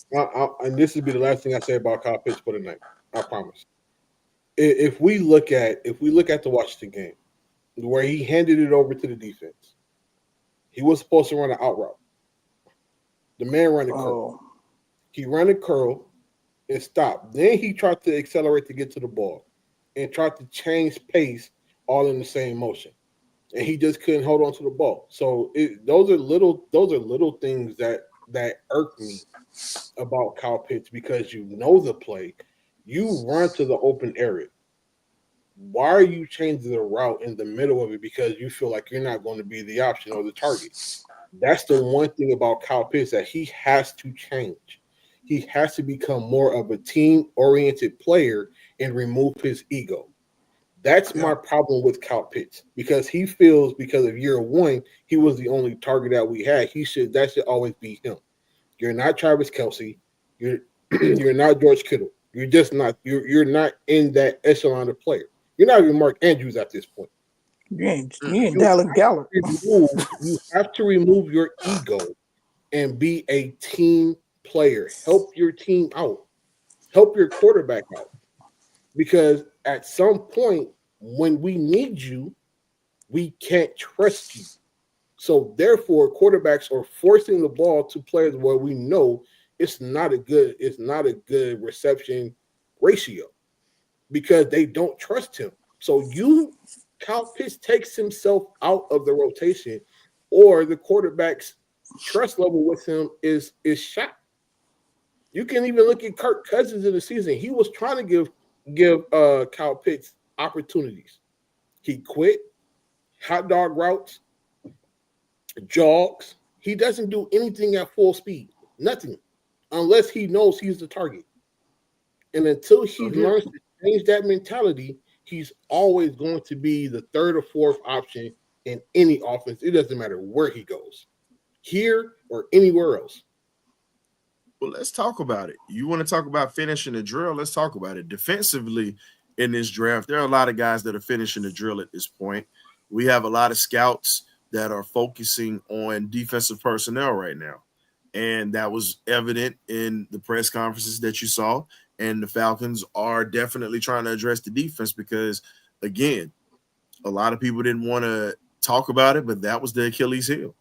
and this will be the last thing I say about Kyle Pitts for tonight. I promise. If we look at the Washington game, where he handed it over to the defense, he was supposed to run an out route. The man ran a curl. He ran a curl and stopped. Then he tried to accelerate to get to the ball and tried to change pace all in the same motion. And he just couldn't hold on to the ball. So those are little things that irk me about Kyle Pitts, because you know the play. You run to the open area. Why are you changing the route in the middle of it because you feel like you're not going to be the option or the target? That's the one thing about Kyle Pitts that he has to change. He has to become more of a team-oriented player and remove his ego. That's my problem with Kyle Pitts, because he feels because of year one, he was the only target that we had. That should always be him. You're not Travis Kelce. You're not George Kittle. You're just not. You're not in that echelon of player. You're not even Mark Andrews at this point. You ain't You Dallas Gallert. you have to remove your ego and be a team player. Help your team out. Help your quarterback out. Because at some point, when we need you, we can't trust you. So therefore, quarterbacks are forcing the ball to players where we know it's not a good reception ratio because they don't trust him. So Kyle Pitts takes himself out of the rotation, or the quarterback's trust level with him is shot. You can even look at Kirk Cousins in the season. He was trying to give Kyle Pitts opportunities. He quit hot dog routes, jogs. He doesn't do anything at full speed. Nothing. Unless he knows he's the target. And until he learns to change that mentality, he's always going to be the third or fourth option in any offense. It doesn't matter where he goes, here or anywhere else. Well, let's talk about it. You want to talk about finishing the drill? Let's talk about it. Defensively in this draft, there are a lot of guys that are finishing the drill at this point. We have a lot of scouts that are focusing on defensive personnel right now. And that was evident in the press conferences that you saw. And the Falcons are definitely trying to address the defense because, again, a lot of people didn't want to talk about it, but that was the Achilles heel.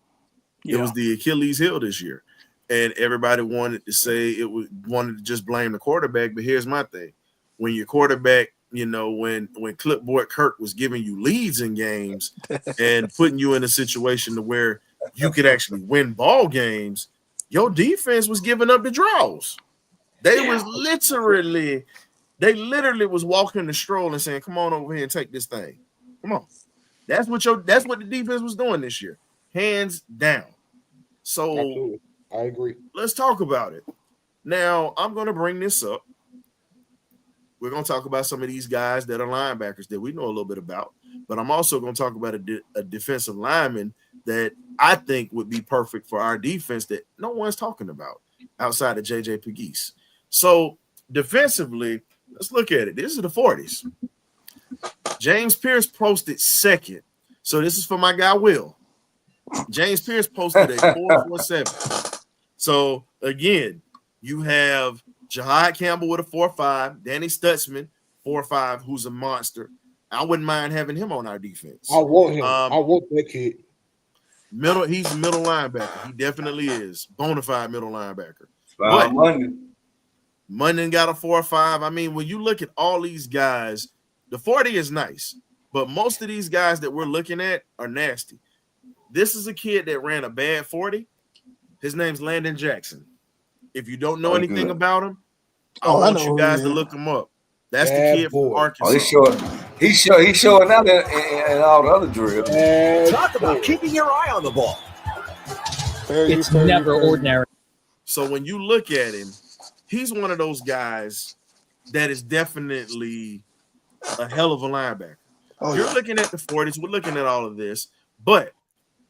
Yeah. It was the Achilles heel this year. And everybody wanted to say wanted to just blame the quarterback. But here's my thing. When your quarterback, when Clipboard Kirk was giving you leads in games and putting you in a situation to where you could actually win ball games, your defense was giving up the draws. They literally was walking the stroll and saying, come on over here and take this thing. Come on. That's what the defense was doing this year. Hands down. So absolutely. I agree. Let's talk about it. Now, I'm going to bring this up. We're going to talk about some of these guys that are linebackers that we know a little bit about, but I'm also going to talk about a defensive lineman that I think would be perfect for our defense that no one's talking about outside of J.J. Pegues. So defensively, let's look at it. This is the 40s. James Pierce posted second. So this is for my guy, Will. James Pierce posted a 4.47. So, again, you have Jahad Campbell with a 4.5, Danny Stutzman, 4.5, who's a monster. I wouldn't mind having him on our defense. I want him. I want that kid. He's a middle linebacker. He definitely is. Bona fide middle linebacker. But Munden got a 4.5. I mean, when you look at all these guys, the 40 is nice, but most of these guys that we're looking at are nasty. This is a kid that ran a bad 40. His name's Landon Jackson. If you don't know anything about him, I want you guys to look him up. That's the kid from Arkansas. He's showing out in all the other drills. Talk about keeping your eye on the ball. It's never ordinary. So when you look at him, he's one of those guys that is definitely a hell of a linebacker. You're looking at the 40s. We're looking at all of this. But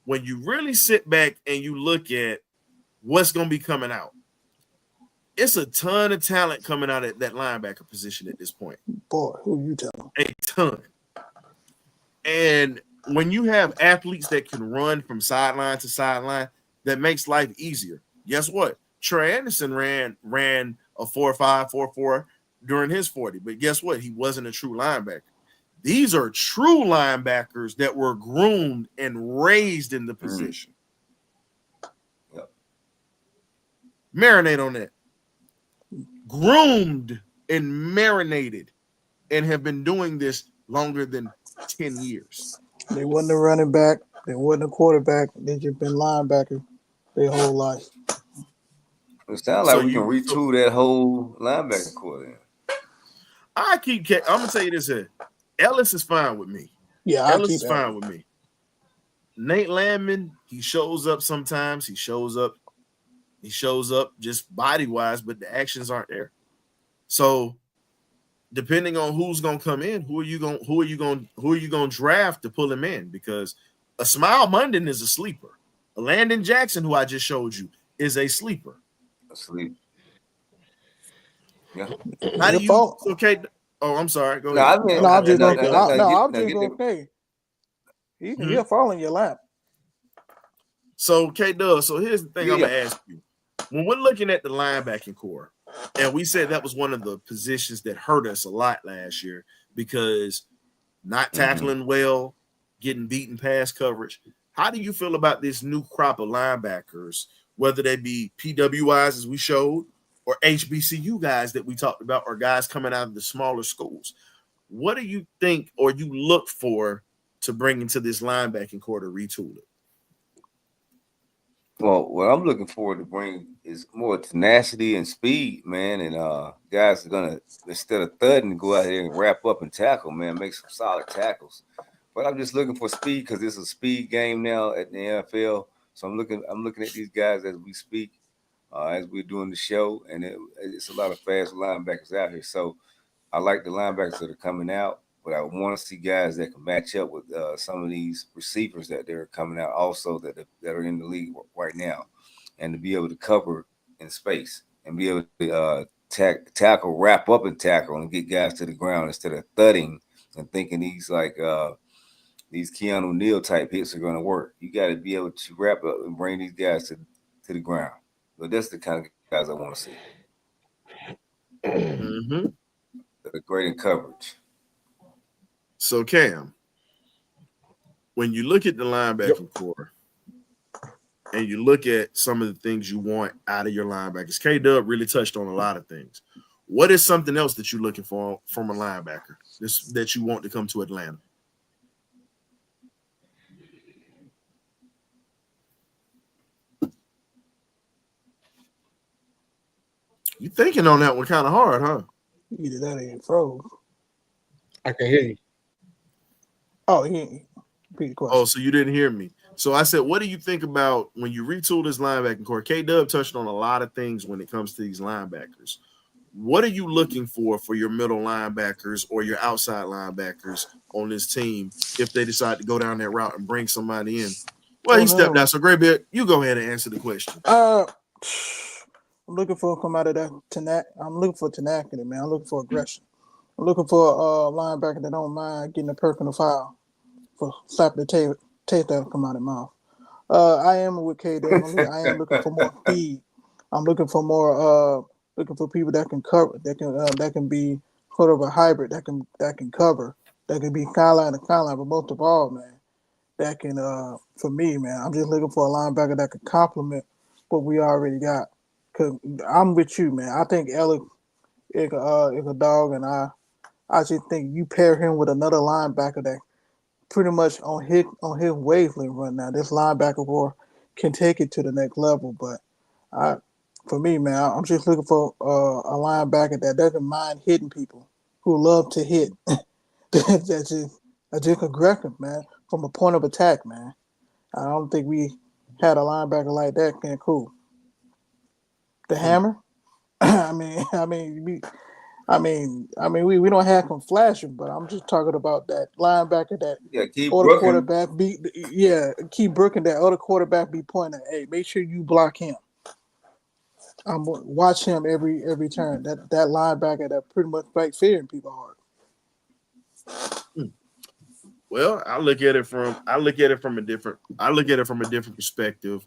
when you really sit back and you look at what's going to be coming out, it's a ton of talent coming out at that linebacker position at this point. Boy, who you telling? A ton. And when you have athletes that can run from sideline to sideline, that makes life easier. Guess what? Trey Anderson ran a 4.5, 4.4 during his 40, but guess what? He wasn't a true linebacker. These are true linebackers that were groomed and raised in the position. Yep. Marinate on that. Groomed and marinated and have been doing this longer than 10 years. They wasn't a running back. They wasn't a quarterback. They just been linebacker their whole life. It sounds like we can retool that whole linebacker core. I'm going to tell you this here. Ellis is fine with me. Yeah, Ellis is fine with me. Nate Landman, he shows up sometimes. He shows up just body-wise, but the actions aren't there. So, depending on who's gonna come in, who are you gonna draft to pull him in? Because a Smile Munden is a sleeper. A Landon Jackson, who I just showed you, is a sleeper. Yeah. How do Your you? fault. Okay. Oh, I'm sorry. Go No, ahead. I mean, No, I'll I'm just let gonna. K Dub. I'm just get gonna the. say he'll fall in your lap. So K Dub. So here's the thing. I'm Yeah. gonna ask you. When we're looking at the linebacking core, and we said that was one of the positions that hurt us a lot last year because not Mm-hmm. tackling well, getting beaten pass coverage. How do you feel about this new crop of linebackers, whether they be PWIs as we showed, or HBCU guys that we talked about, or guys coming out of the smaller schools? What do you think or you look for to bring into this linebacking core to retool it? Well, what I'm looking forward to bring is more tenacity and speed, man. And guys are gonna, instead of thudding, go out here and wrap up and tackle, man, make some solid tackles. But I'm just looking for speed because it's a speed game now at the NFL. So I'm looking at these guys as we speak, as we're doing the show, and it's a lot of fast linebackers out here. So I like the linebackers that are coming out, but I want to see guys that can match up with some of these receivers that they're coming out also that are in the league right now, and to be able to cover in space and be able to tackle, wrap up and tackle, and get guys to the ground instead of thudding and thinking these Keanu Neal type hits are going to work. You got to be able to wrap up and bring these guys to the ground. But that's the kind of guys I want to see. Mm-hmm. That are great in coverage. So Cam, when you look at the Yep. linebacking core and you look at some of the things you want out of your linebackers, K Dub really touched on a lot of things. What is something else that you're looking for from a linebacker that you want to come to Atlanta? You thinking on that one kind of hard, huh? Either that or he froze. I can hear you. Oh, he repeat the Oh, question. so you didn't hear me. So I said, what do you think about when you retool this linebacking core? K Dub touched on a lot of things when it comes to these linebackers. What are you looking for your middle linebackers or your outside linebackers on this team if they decide to go down that route and bring somebody in? Well, he stepped out. So, Graybeard, you go ahead and answer the question. Uh, I'm looking for come out of that I'm looking for tenacity, man. I'm looking for aggression. I'm looking for a linebacker that don't mind getting a perk in the foul for slap the tape that come out of the mouth. I am with K Dub. I am looking for more speed. I'm looking for more looking for people that can cover, that can be sort of a hybrid that can cover, that can be skyline to skyline, but most of all, man, that can for me, man, I'm just looking for a linebacker that can complement what we already got. Cause I'm with you, man. I think Alec is a dog, and I just think you pair him with another linebacker that pretty much on his wavelength right now. This linebacker war can take it to the next level. But I, for me, man, I'm just looking for a linebacker that doesn't mind hitting people, who love to hit. That's just aggressive, man, from a point of attack, man. I don't think we had a linebacker like that. Can cool. The hammer. We don't have him flashing, but I'm just talking about that linebacker that Yeah, keep other working. quarterback be keep brooking that other quarterback be pointing. Hey, make sure you block him. Watch him every turn. That linebacker that pretty much breaks fear in people's heart. Well, I look at it from a different perspective.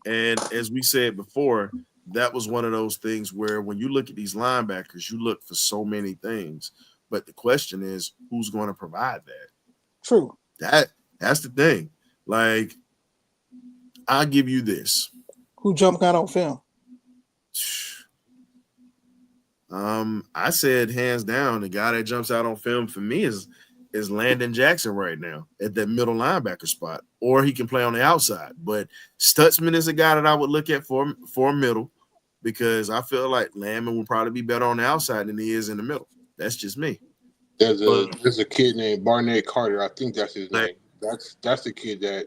And as we said before, that was one of those things where when you look at these linebackers, you look for so many things. But the question is, who's going to provide that? True. That's the thing. Like, I'll give you this. Who jumped out on film? I said hands down, the guy that jumps out on film for me is Landon Jackson right now at that middle linebacker spot, or he can play on the outside. But Stutzman is a guy that I would look at for a middle because I feel like Landman would probably be better on the outside than he is in the middle. That's just me. But There's a kid named Barnett Carter. I think that's his like, name. That's the kid that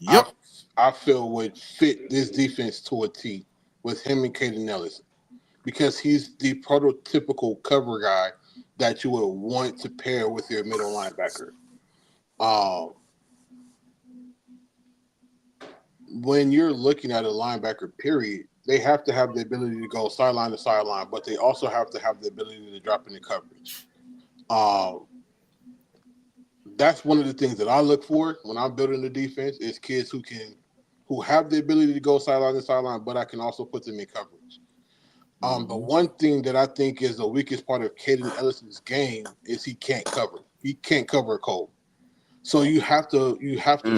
I yep, I feel would fit this defense to a T with him and Caden Ellis because he's the prototypical cover guy that you would want to pair with your middle linebacker. Um, when you're looking at a linebacker, period, they have to have the ability to go sideline to sideline, but they also have to have the ability to drop into coverage. That's one of the things that I look for when I'm building the defense is kids who have the ability to go sideline to sideline, but I can also put them in coverage. The one thing that I think is the weakest part of Caden Ellison's game is he can't cover. He can't cover a cold. So you have to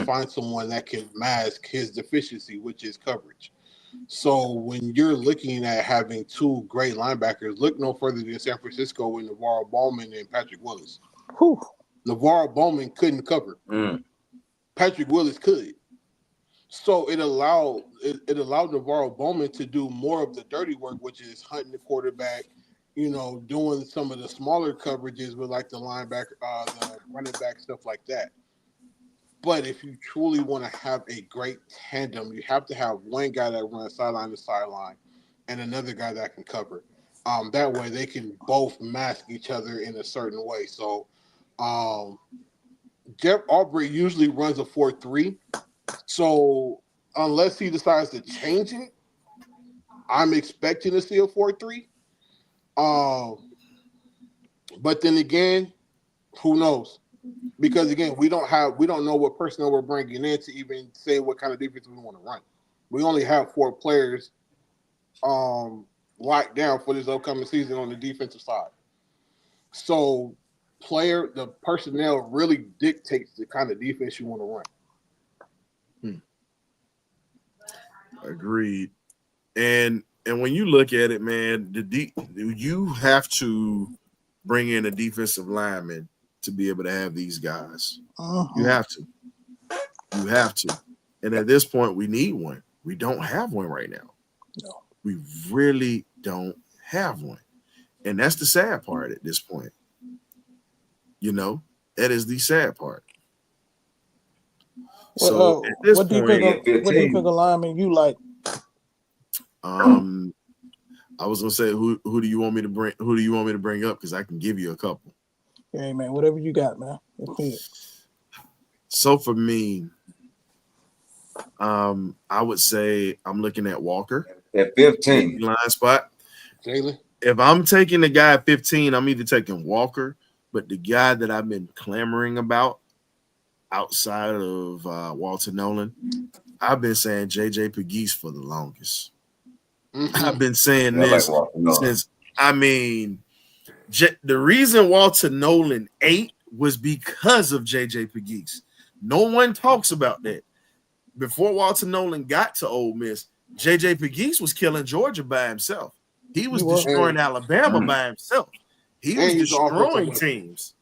find someone that can mask his deficiency, which is coverage. So when you're looking at having two great linebackers, look no further than San Francisco with Navarro Bowman and Patrick Willis. Whew. Navarro Bowman couldn't cover. Patrick Willis could. So it allowed Navarro Bowman to do more of the dirty work, which is hunting the quarterback, doing some of the smaller coverages with like the linebacker, the running back, stuff like that. But if you truly want to have a great tandem, you have to have one guy that runs sideline to sideline and another guy that can cover. That way they can both mask each other in a certain way. So Jeff Aubrey usually runs a 4-3. So unless he decides to change it, I'm expecting to see a 4-3. But then again, who knows? Because again, we don't know what personnel we're bringing in to even say what kind of defense we want to run. We only have 4 players locked down for this upcoming season on the defensive side. So the personnel really dictates the kind of defense you want to run. Agreed. And when you look at it, man, you have to bring in a defensive lineman to be able to have these guys. You have to. You have to. And at this point, we need one. We don't have one right now. No. We really don't have one. And that's the sad part at this point. That is the sad part. So at this what point, defensive lineman you like? I was gonna say who do you want me to bring? Who do you want me to bring up? Because I can give you a couple. Hey man, whatever you got, man. So for me, I would say I'm looking at Walker at 15 line spot. Jalen. If I'm taking the guy at 15, I'm either taking Walker, but the guy that I've been clamoring about outside of Walter Nolan, I've been saying JJ Pegues for the longest. I've been saying this since, the reason Walter Nolan ate was because of JJ Pegues. No one talks about that. Before Walter Nolan got to Ole Miss, JJ Pegues was killing Georgia by himself. He was destroying Alabama by himself. He was destroying teams.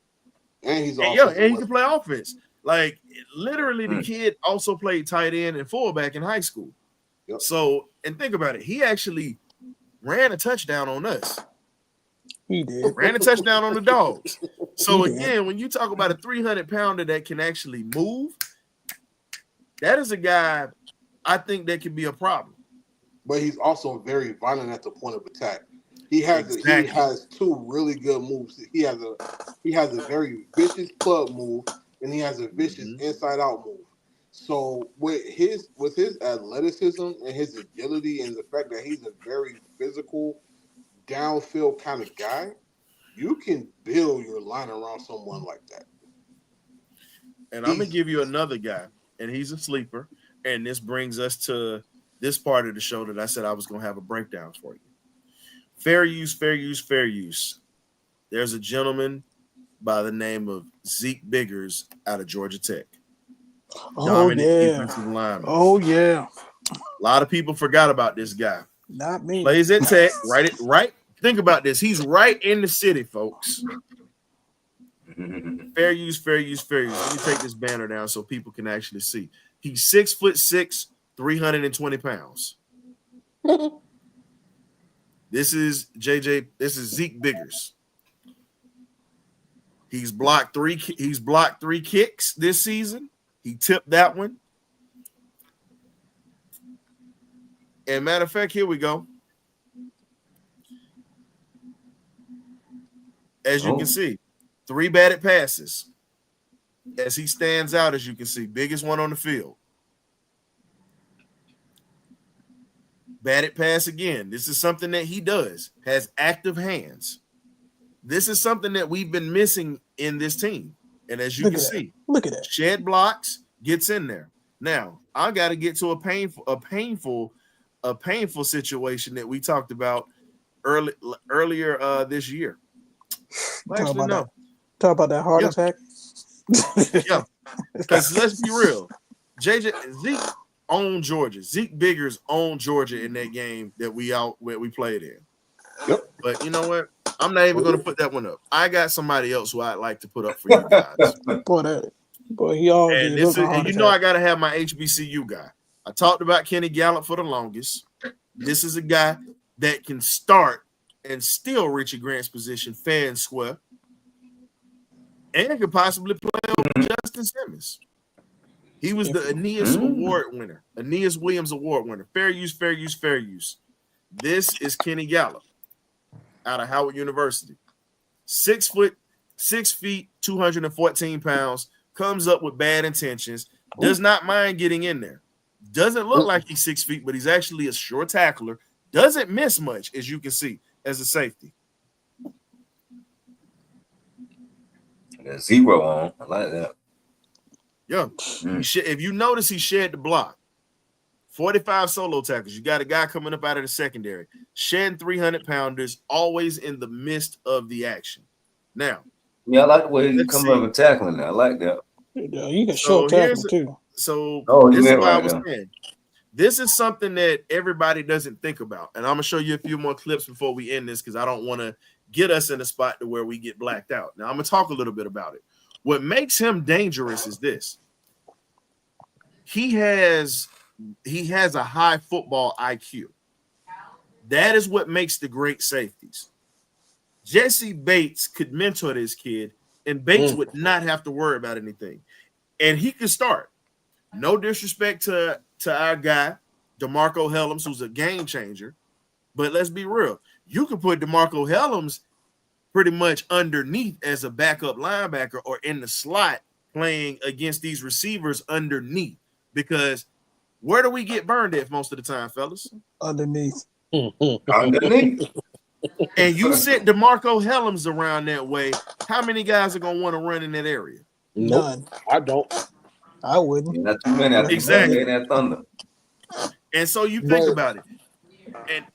And he can play offense. Like literally, the kid also played tight end and fullback in high school. Yep. So, and think about it, he actually ran a touchdown on us. He did. Ran a touchdown on the Dogs. So again, when you talk about a 300-pounder that can actually move, that is a guy I think that could be a problem. But he's also very violent at the point of attack. He has 2 really good moves. He has a very vicious club move, and he has a vicious inside out move. So with his athleticism and his agility and the fact that he's a very physical downfield kind of guy, you can build your line around someone like that. And I'm gonna give you another guy, and he's a sleeper. And this brings us to this part of the show that I said I was gonna have a breakdown for you. Fair use. There's a gentleman by the name of Zeke Biggers out of Georgia Tech. Defensive lineman. Oh yeah. A lot of people forgot about this guy. Not me. Plays at Tech. Right. Think about this. He's right in the city, folks. Fair use. Let me take this banner down so people can actually see. He's 6'6", 320 pounds. This is Zeke Biggers. He's blocked 3 kicks this season. He tipped that one. And matter of fact, here we go. As you can see, 3 batted passes. As he stands out, as you can see, biggest one on the field. Batted pass again. This is something that he does. Has active hands. This is something that we've been missing in this team. And as you can see, look at that. Shed blocks, gets in there. Now, I got to get to a painful situation that we talked about earlier this year. Talk about that heart attack. Yeah, because let's be real, Zeke owned Georgia. Zeke Biggers owned Georgia in that game that we played in. Yep. But you know what? I'm not even going to put that one up. I got somebody else who I'd like to put up for you guys. Boy, he always. And you know I got to have my HBCU guy. I talked about Kenny Gallup for the longest. This is a guy that can start and steal Richie Grant's position fair and square, and could possibly play over Justin Simmons. He was the Aeneas Award winner, Aeneas Williams Award winner. Fair use, fair use, fair use. This is Kenny Gallup out of Howard University. 6 feet, 214 pounds, comes up with bad intentions, does not mind getting in there. Doesn't look like he's 6 feet, but he's actually a sure tackler. Doesn't miss much, as you can see, as a safety. Got 0 on. I like that. Yeah. If you notice, he shed the block. 45 solo tackles. You got a guy coming up out of the secondary, shedding 300-pounders, always in the midst of the action. Now, yeah, I like the way he come up and tackling that. I like that. Yeah, you can show tackle too. So this is why I was saying. This is something that everybody doesn't think about. And I'm going to show you a few more clips before we end this because I don't want to get us in a spot to where we get blacked out. Now, I'm going to talk a little bit about it. What makes him dangerous is this. He has a high football IQ. That is what makes the great safeties. Jesse Bates could mentor this kid, and Bates would not have to worry about anything. And he could start. No disrespect to our guy, DeMarco Helms, who's a game changer. But let's be real. You can put DeMarco Helms pretty much underneath as a backup linebacker or in the slot playing against these receivers underneath. Because where do we get burned at most of the time, fellas? Underneath. Underneath. And you sit DeMarco Helms around that way, how many guys are going to want to run in that area? None. I don't. I wouldn't. Not too many. Exactly. That thunder. And so you think about it.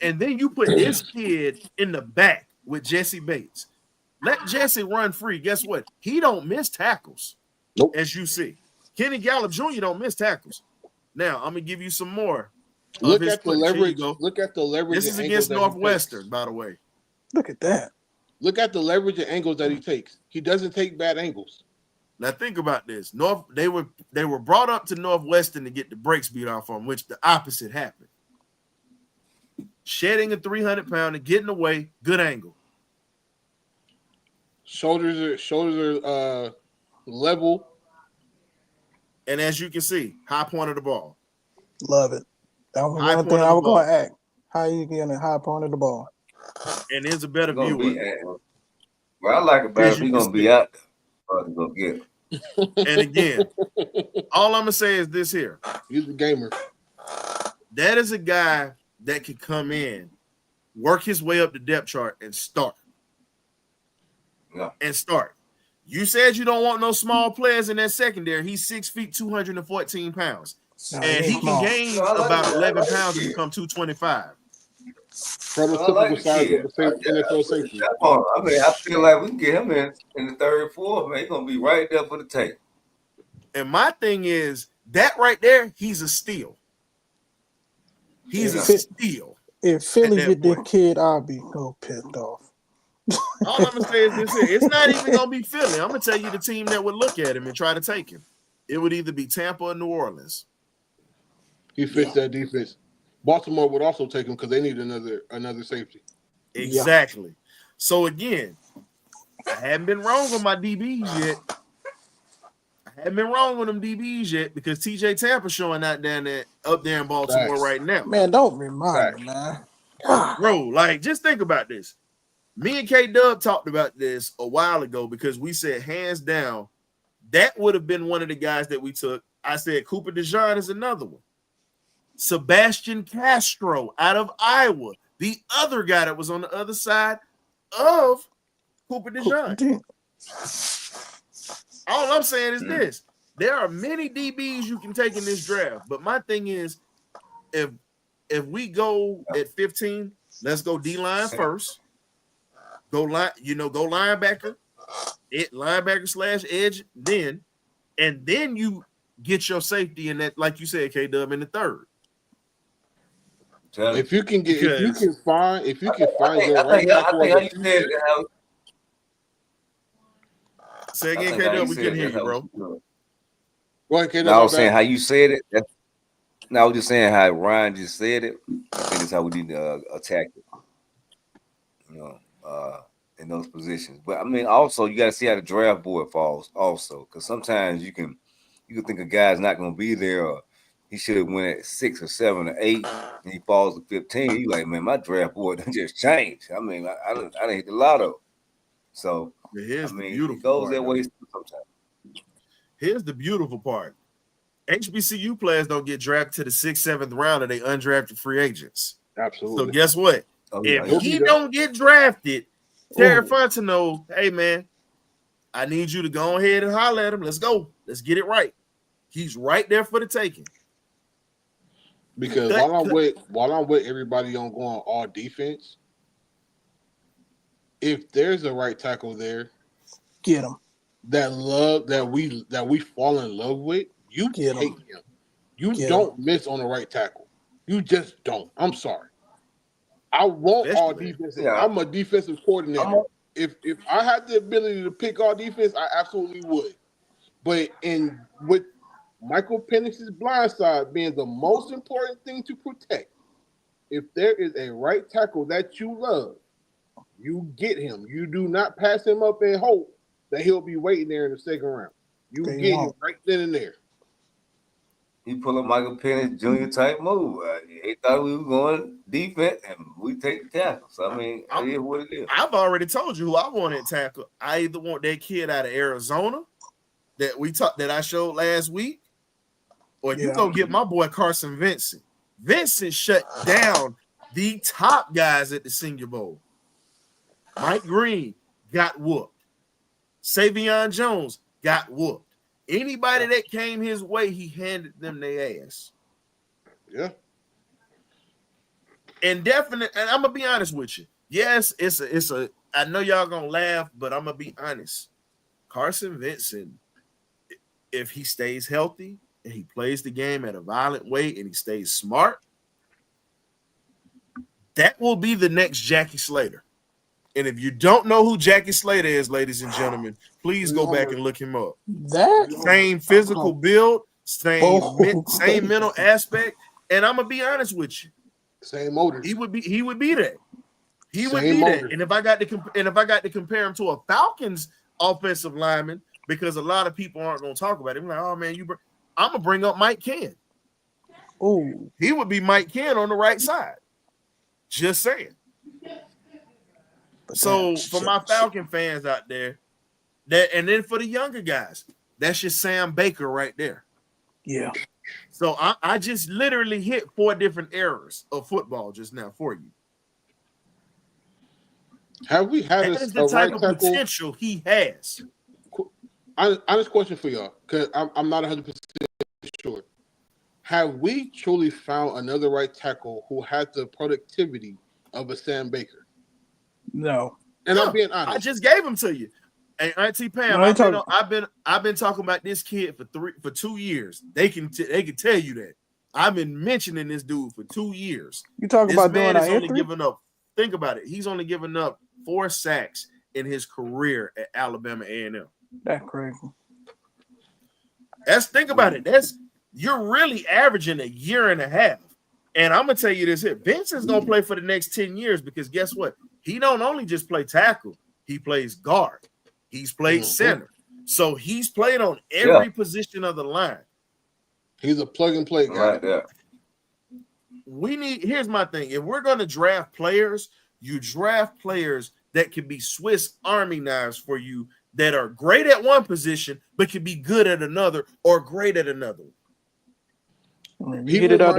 And then you put this kid in the back with Jesse Bates. Let Jesse run free. Guess what? He don't miss tackles. Nope. As you see. Kenny Gallup Jr. don't miss tackles. Now, I'm going to give you some more. Look at the leverage. Look at the leverage. This is against Northwestern, by the way. Look at that. Look at the leverage and angles that he takes. He doesn't take bad angles. Now think about this. They were brought up to Northwestern to get the brakes beat off on, which the opposite happened. Shedding a 300-pounder, getting away, good angle. Shoulders are level. And as you can see, high point of the ball. Love it. That was one thing I was going to ask. How you getting a high point of the ball? And here's a better view. Well, I like it better if we're going to be out there. Go get it. And again, all I'm going to say is this here. He's a gamer. That is a guy that could come in, work his way up the depth chart, and start. Yeah. And start. You said you don't want no small players in that secondary. He's 6 feet, 214 pounds. And he can gain about 11 pounds to become 225. Prototypical size of the NFL safety. I mean, I feel like we can get him in the third, fourth, man. He's going to be right there for the take. And my thing is, that right there, he's a steal. He's a steal. If Philly get this kid, I'll be so pissed off. All I'm going to say is this here. It's not even going to be Philly. I'm going to tell you the team that would look at him and try to take him. It would either be Tampa or New Orleans. He fits that defense. Baltimore would also take him because they need another safety. Exactly. Yeah. So again, I haven't been wrong on my DBs yet. I haven't been wrong on them DBs yet because TJ Tampa showing out up there in Baltimore right now. Man, don't remind me, man. Bro, like just think about this. Me and K-Dub talked about this a while ago because we said hands down that would have been one of the guys that we took. I said Cooper DeJean is another one. Sebastian Castro out of Iowa, the other guy that was on the other side of Cooper DeJean. All I'm saying is this. There are many DBs you can take in this draft, but my thing is, if we go at 15, let's go D-line first. Go linebacker, linebacker / edge, and then you get your safety in that, like you said, K-Dub, in the third. If you can find your right tackle. Say again, K-Dub, we couldn't hear you, bro. Go ahead, K-Dub. I was saying how you said it. I was just saying how Ryan just said it. I think that's how we need to attack it. In those positions. But I mean, also you got to see how the draft board falls, also, because sometimes you can think a guy's not going to be there, or he should have went at 6 or 7 or 8, and he falls to 15. You like, man, my draft board just changed. I mean, I didn't hit the lotto. So here's I mean, the beautiful it goes part, that way sometimes. Here's the beautiful part. HBCU players don't get drafted to the 6th, 7th round of they undrafted free agents. Absolutely. So guess what? If he don't get drafted, Terry Fontenot, hey man, I need you to go ahead and holler at him. Let's go. Let's get it right. He's right there for the taking. Because while I'm with everybody on going all defense, if there's a right tackle there, get him. That we fall in love with, you get take him. You don't miss on the right tackle. You just don't. I'm sorry. I want all defense. Yeah. I'm a defensive coordinator. If I had the ability to pick all defense, I absolutely would. But with Michael Penix's blind side being the most important thing to protect, if there is a right tackle that you love, you get him. You do not pass him up and hope that he'll be waiting there in the second round. You get him right then and there. He pull up Michael Penix Jr. type move. He thought we were going defense, and we take the tackle. So I mean, it is what it is. I've already told you who I wanted tackle. I either want that kid out of Arizona that I showed last week, or you go get my boy Carson Vincent. Vincent shut down the top guys at the Senior Bowl. Mike Green got whooped. Savion Jones got whooped. Anybody that came his way, he handed them their ass. Yeah. And I'm gonna be honest with you. Yes, it's a. I know y'all gonna laugh, but I'm gonna be honest. Carson Vincent, if he stays healthy and he plays the game at a violent way and he stays smart, that will be the next Jackie Slater. And if you don't know who Jackie Slater is, ladies and gentlemen, please go back and look him up. That same physical build, same mental aspect, and I'm gonna be honest with you. Same motor. He would be that. He would be that. And if I got to compare him to a Falcons offensive lineman, because a lot of people aren't gonna talk about it. I'm like, oh man, I'm gonna bring up Mike Ken. Oh, he would be Mike Ken on the right side. Just saying. So for my Falcon fans out there, and then for the younger guys, that's your Sam Baker right there. Yeah. So I just literally hit 4 different eras of football just now for you. Have we had the type of potential he has? Honest question for y'all, because I'm not 100% sure. Have we truly found another right tackle who has the productivity of a Sam Baker? And I'm being honest. I just gave him to you. Hey, Auntie Pam, I've been talking about this kid for 2 years. They can tell you that. I've been mentioning this dude for 2 years. You talk about doing is only giving up. Think about it. He's only given up 4 sacks in his career at Alabama A&M. That's crazy. Think about it. You're really averaging a year and a half. And I'm gonna tell you this here. Vincent's gonna play for the next 10 years because guess what? He don't only just play tackle, he plays guard. He's played center. So he's played on every position of the line. He's a plug and play guy. Right there. Here's my thing. If we're gonna draft players, you draft players that can be Swiss Army knives for you, that are great at one position, but can be good at another or great at another. He hit it out.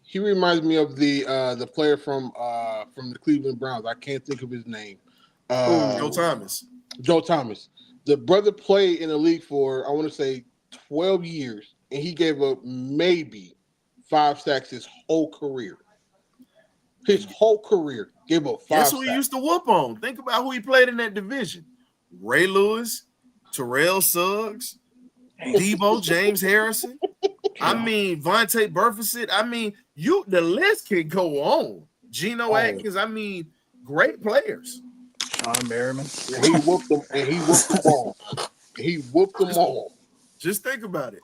He reminds me of the player from the Cleveland Browns. I can't think of his name. Joe Thomas. Joe Thomas. The brother played in the league for, I want to say, 12 years, and he gave up maybe 5 sacks his whole career. His whole career gave up 5 Guess sacks. who he used to whoop on? Think about who he played in that division. Ray Lewis, Terrell Suggs, Debo, James Harrison. I mean, Vontae Burfict. I mean, the list can go on. Geno Atkins. I mean, great players. Sean Merriman. And he whooped them. And he whooped them all. He whooped them all. Just think about it.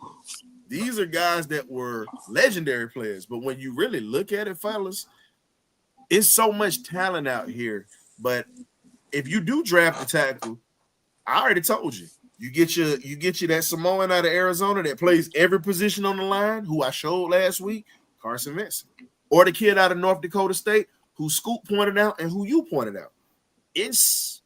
These are guys that were legendary players, but when you really look at it, fellas, it's so much talent out here. But if you do draft a tackle, I already told you. You get you that Samoan out of Arizona that plays every position on the line, who I showed last week, Carson Wentz, or the kid out of North Dakota State who Scoop pointed out and who you pointed out. It's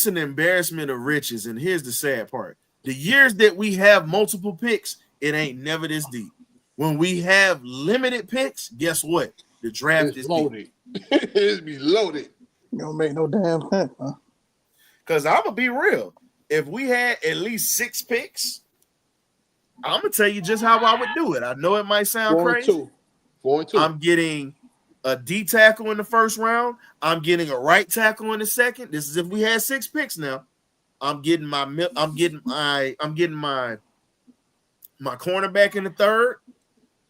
an embarrassment of riches, and here's the sad part: the years that we have multiple picks, it ain't never this deep. When we have limited picks, guess what? The draft is loaded. It's be loaded. You don't make no damn sense, huh? Because I'm gonna be real. If we had at least 6 picks, I'm gonna tell you just how I would do it. I know it might sound 4 and crazy. 4 and 2. I'm getting a D tackle in the first round. I'm getting a right tackle in the second. This is if we had 6 picks now. I'm getting my cornerback in the third,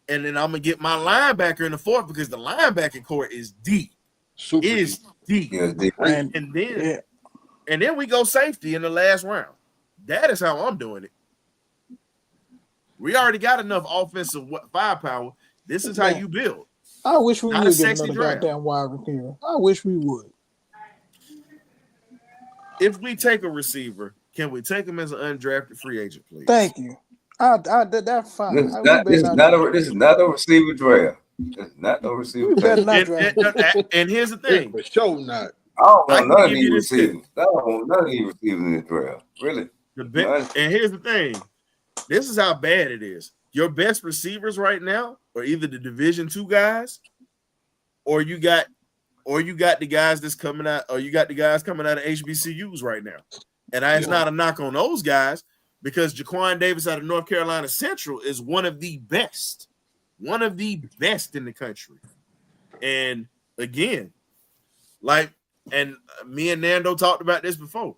and then I'm gonna get my linebacker in the fourth because the linebacking core is deep. Super it is deep. Yeah, deep. And then we go safety in the last round. That is how I'm doing it. We already got enough offensive firepower. This is how you build. I wish we Not would a get sexy another draft. goddamn wide receiver. I wish we would. If we take a receiver, can we take him as an undrafted free agent, please? Thank you. That's fine. This is not a receiver draft. It's not no receiver draft. And here's the thing. For sure not. I don't want none of give these you this receivers. I don't want none of these receivers in this draft. Really. And here's the thing. This is how bad it is. Your best receivers right now are either the Division II guys, or you got the guys that's coming out, or you got the guys coming out of HBCUs right now. And it's not a knock on those guys, because Jaquan Davis out of North Carolina Central is one of the best in the country. And again, and me and Nando talked about this before.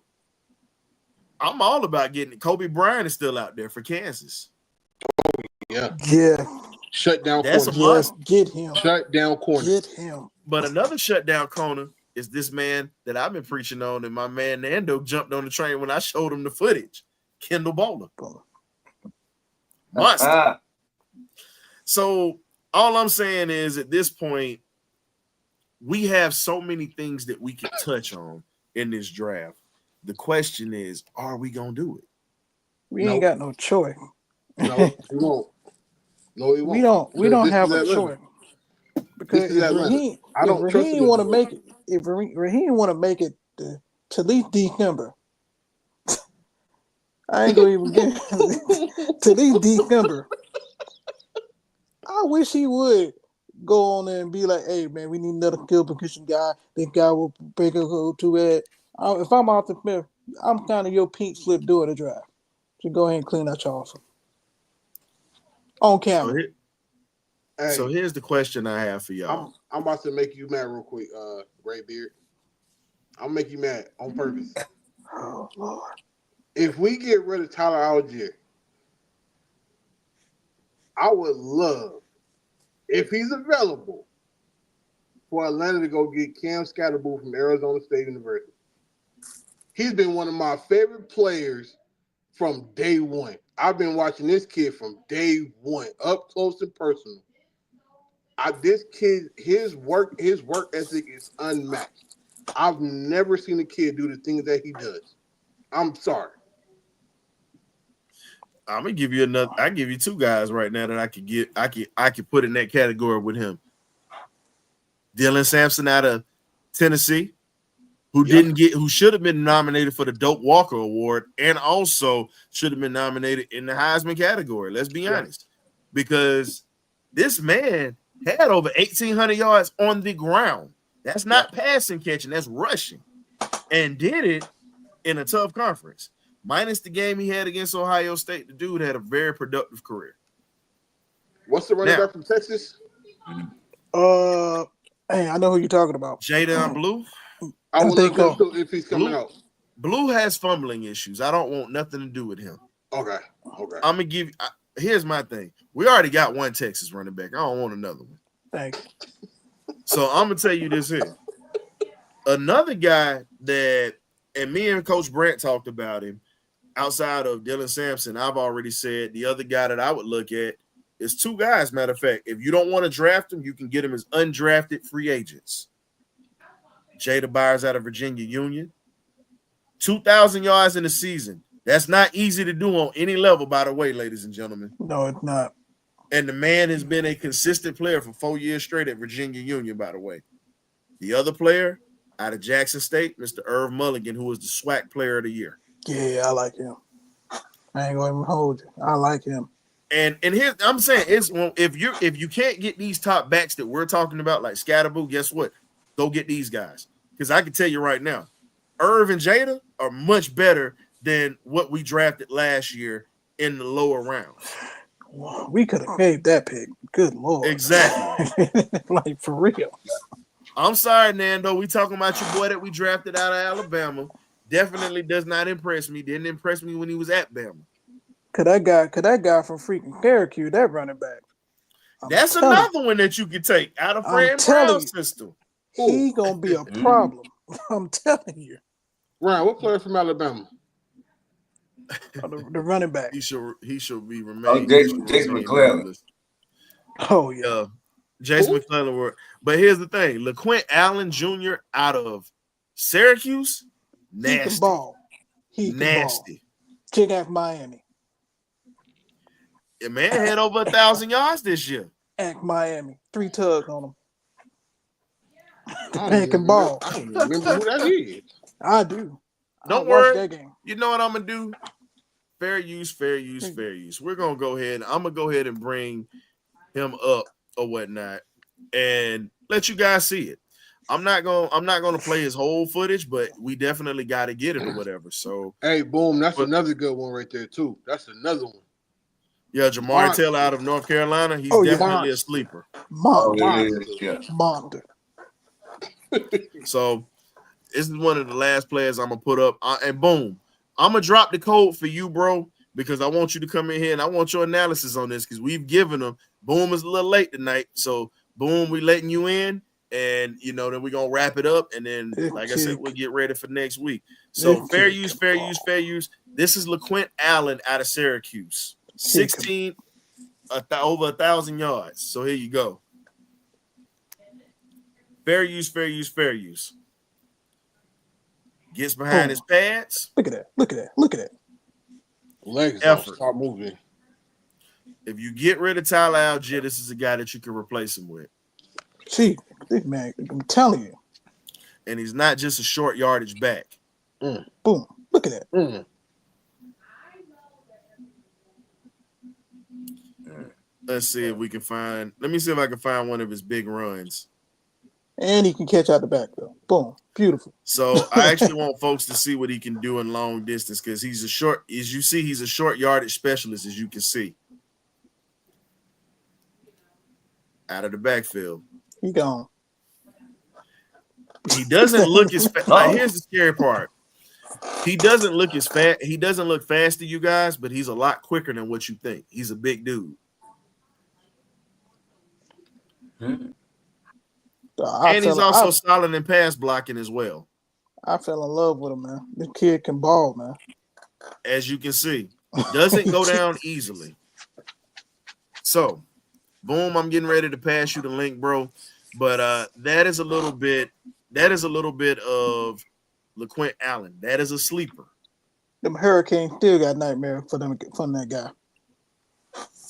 I'm all about getting it. Kobe Bryant is still out there for Kansas. Yeah. Shut down That's corner. a must. Yes, get him. Shut down corner. Get him. But another shutdown corner is this man that I've been preaching on, and my man Nando jumped on the train when I showed him the footage. Kendall Bowler. Monster. So all I'm saying is at this point, we have so many things that we can touch on in this draft. The question is, are we going to do it? We ain't got no choice. No, we won't. No, we won't. We don't have a choice. Because if Raheem want to make it, if Raheem want to make it to at least December, I ain't gonna even get to at least December. I wish he would go on there and be like, "Hey man, we need another skill position guy. This guy will break a hole too bad." If I'm out the fifth, I'm kind of your pink slip during the draft. So go ahead and clean out your offer on camera. So here's the question I have for y'all. I'm about to make you mad real quick, Gray Beard. I'll make you mad on purpose. Oh Lord! If we get rid of Tyler Allgier, I would love, if he's available, for Atlanta to go get Cam Scatterboo from Arizona State University. He's been one of my favorite players from day one. I've been watching this kid from day one, up close and personal. This kid, his work ethic is unmatched. I've never seen a kid do the things that he does. I'm sorry. I'm gonna give you another. I give you 2 guys right now that I could get. I could put in that category with him. Dylan Sampson out of Tennessee, who should have been nominated for the Doak Walker Award, and also should have been nominated in the Heisman category. Let's be honest. because this man had over 1,800 yards on the ground. That's not passing catching, that's rushing, and did it in a tough conference. Minus the game he had against Ohio State, the dude had a very productive career. What's the running back from Texas? Hey, I know who you're talking about. Jadon Blue. I will look up if he's coming out. Blue has fumbling issues. I don't want nothing to do with him. Okay. I'm gonna give you. Here's my thing. We already got one Texas running back. I don't want another one. Thank you. So I'm gonna tell you this here. Another guy that, and me and Coach Brant talked about him, outside of Dylan Sampson, I've already said the other guy that I would look at is two guys. Matter of fact, if you don't want to draft him, you can get him as undrafted free agents. Jada Byers out of Virginia Union. 2,000 yards in the season. That's not easy to do on any level, by the way, ladies and gentlemen. No, it's not. And the man has been a consistent player for 4 years straight at Virginia Union, by the way. The other player out of Jackson State, Mr. Irv Mulligan, who was the SWAC player of the year. Yeah, I like him. I ain't gonna even hold you. I like him. And here I'm saying is, if you can't get these top backs that we're talking about, like Scatterboo, guess what? Go get these guys. Because I can tell you right now, Irv and Jada are much better than what we drafted last year in the lower rounds. Well, we could have gave that pick. Good Lord. Exactly. Like, for real. I'm sorry, Nando. We talking about your boy that we drafted out of Alabama. Definitely does not impress me. Didn't impress me when he was at Bama. Could that guy from freaking Syracuse, that running back? That's another one that you could take out of Fran Brown's system. He gonna be a problem. I'm telling you. Ryan, what player from Alabama? The running back. He should be remaining. Jason McClellan. Oh yeah. Jason McClellan. But here's the thing: LaQuint Allen Jr. out of Syracuse, nasty. He can ball. He can nasty. Ball. Check out Miami. Yeah, man had over 1,000 yards this year. At Miami, 3 tugs on him. The man can ball. I don't remember who that is. I do. Don't worry. That game. You know what I'm gonna do? Fair use. We're gonna go ahead. I'm gonna go ahead and bring him up or whatnot, and let you guys see it. I'm not gonna play his whole footage, but we definitely got to get it or whatever. So hey, boom, that's another good one right there too. That's another one. Yeah, Jamari Taylor out of North Carolina. He's definitely a sleeper. Monster. So this is one of the last players I'm gonna put up, and boom, I'm gonna drop the code for you, bro, because I want you to come in here and I want your analysis on this because we've given them. Boom is a little late tonight, so boom, we letting you in, and then we're gonna wrap it up, and then like I said, we'll get ready for next week. So fair use. This is LaQuint Allen out of Syracuse, 16, over 1,000 yards. So here you go. Fair use. Gets behind his pads. Look at that. Legs start moving. If you get rid of Tyler Allgier, this is a guy that you can replace him with. See, man, I'm telling you. And he's not just a short yardage back. Boom. Look at that. Let's see if we can find. Let me see if I can find one of his big runs. And he can catch out the back, though. Boom. Beautiful. So I actually want folks to see what he can do in long distance because he's a short, as you see, he's a short yardage specialist, as you can see. Out of the backfield. He gone. He doesn't look as fast. Like, here's the scary part. He doesn't look as fast. He doesn't look fast to you guys, but he's a lot quicker than what you think. He's a big dude. And he's also solid in pass blocking as well. I fell in love with him, man. This kid can ball, man. As you can see, doesn't go down easily. So, boom, I'm getting ready to pass you the link, bro. But that is a little bit of LaQuint Allen. That is a sleeper. Them Hurricanes still got nightmare from that guy.